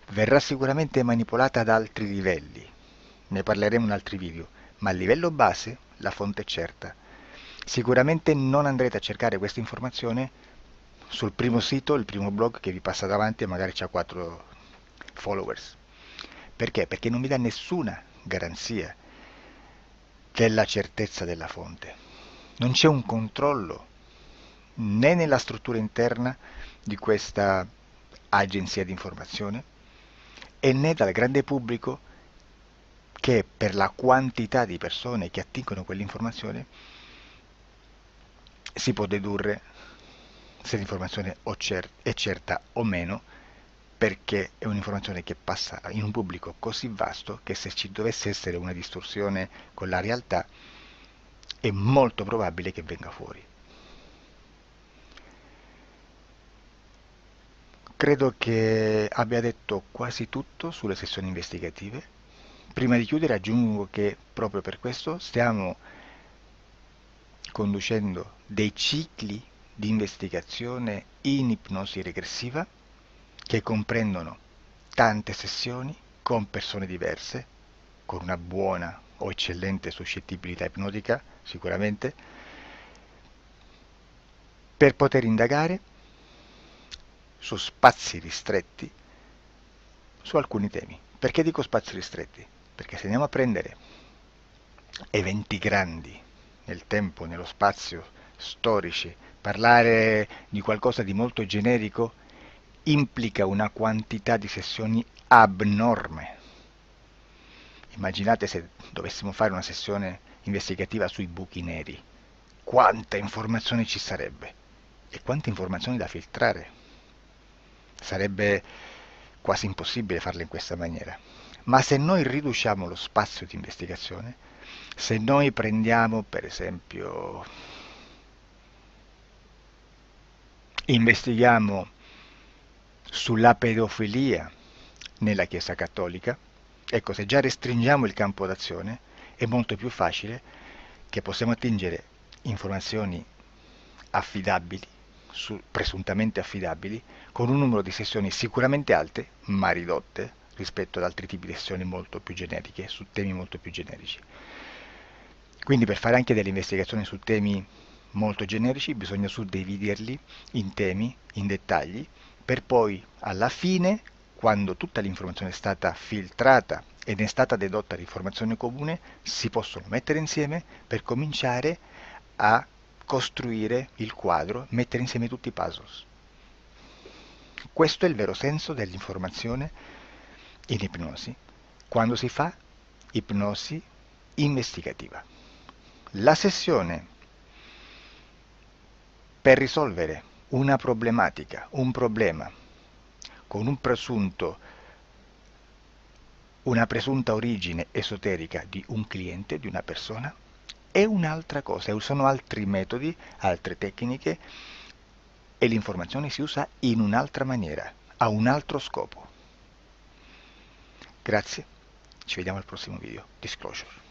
Verrà sicuramente manipolata ad altri livelli. Ne parleremo in altri video, ma a livello base la fonte è certa. Sicuramente non andrete a cercare questa informazione sul primo sito, il primo blog che vi passa davanti e magari ha 4 followers. Perché? Perché non vi dà nessuna garanzia della certezza della fonte. Non c'è un controllo né nella struttura interna di questa agenzia di informazione e né dal grande pubblico, che per la quantità di persone che attingono quell'informazione si può dedurre se l'informazione è certa o meno, perché è un'informazione che passa in un pubblico così vasto che se ci dovesse essere una distorsione con la realtà è molto probabile che venga fuori. Credo che abbia detto quasi tutto sulle sessioni investigative. Prima di chiudere aggiungo che proprio per questo stiamo conducendo dei cicli di investigazione in ipnosi regressiva che comprendono tante sessioni con persone diverse, con una buona o eccellente suscettibilità ipnotica sicuramente, per poter indagare su spazi ristretti su alcuni temi. Perché dico spazi ristretti? Perché se andiamo a prendere eventi grandi nel tempo, nello spazio, storici, parlare di qualcosa di molto generico implica una quantità di sessioni abnorme. Immaginate se dovessimo fare una sessione investigativa sui buchi neri, quanta informazione ci sarebbe e quante informazioni da filtrare. Sarebbe quasi impossibile farlo in questa maniera. Ma se noi riduciamo lo spazio di investigazione, se noi prendiamo per esempio, investighiamo sulla pedofilia nella Chiesa Cattolica, ecco, se già restringiamo il campo d'azione è molto più facile che possiamo attingere informazioni affidabili, presuntamente affidabili, con un numero di sessioni sicuramente alte, ma ridotte rispetto ad altri tipi di sessioni molto più generiche, su temi molto più generici. Quindi per fare anche delle investigazioni su temi molto generici bisogna suddividerli in temi, in dettagli, per poi alla fine, quando tutta l'informazione è stata filtrata ed è stata dedotta l'informazione comune, si possono mettere insieme per cominciare a costruire il quadro, mettere insieme tutti i puzzles. Questo è il vero senso dell'informazione in ipnosi, quando si fa ipnosi investigativa. La sessione per risolvere una problematica, un problema, con una presunta origine esoterica di un cliente, di una persona, è un'altra cosa, sono altri metodi, altre tecniche e l'informazione si usa in un'altra maniera, ha un altro scopo. Grazie, ci vediamo al prossimo video. Disclosure.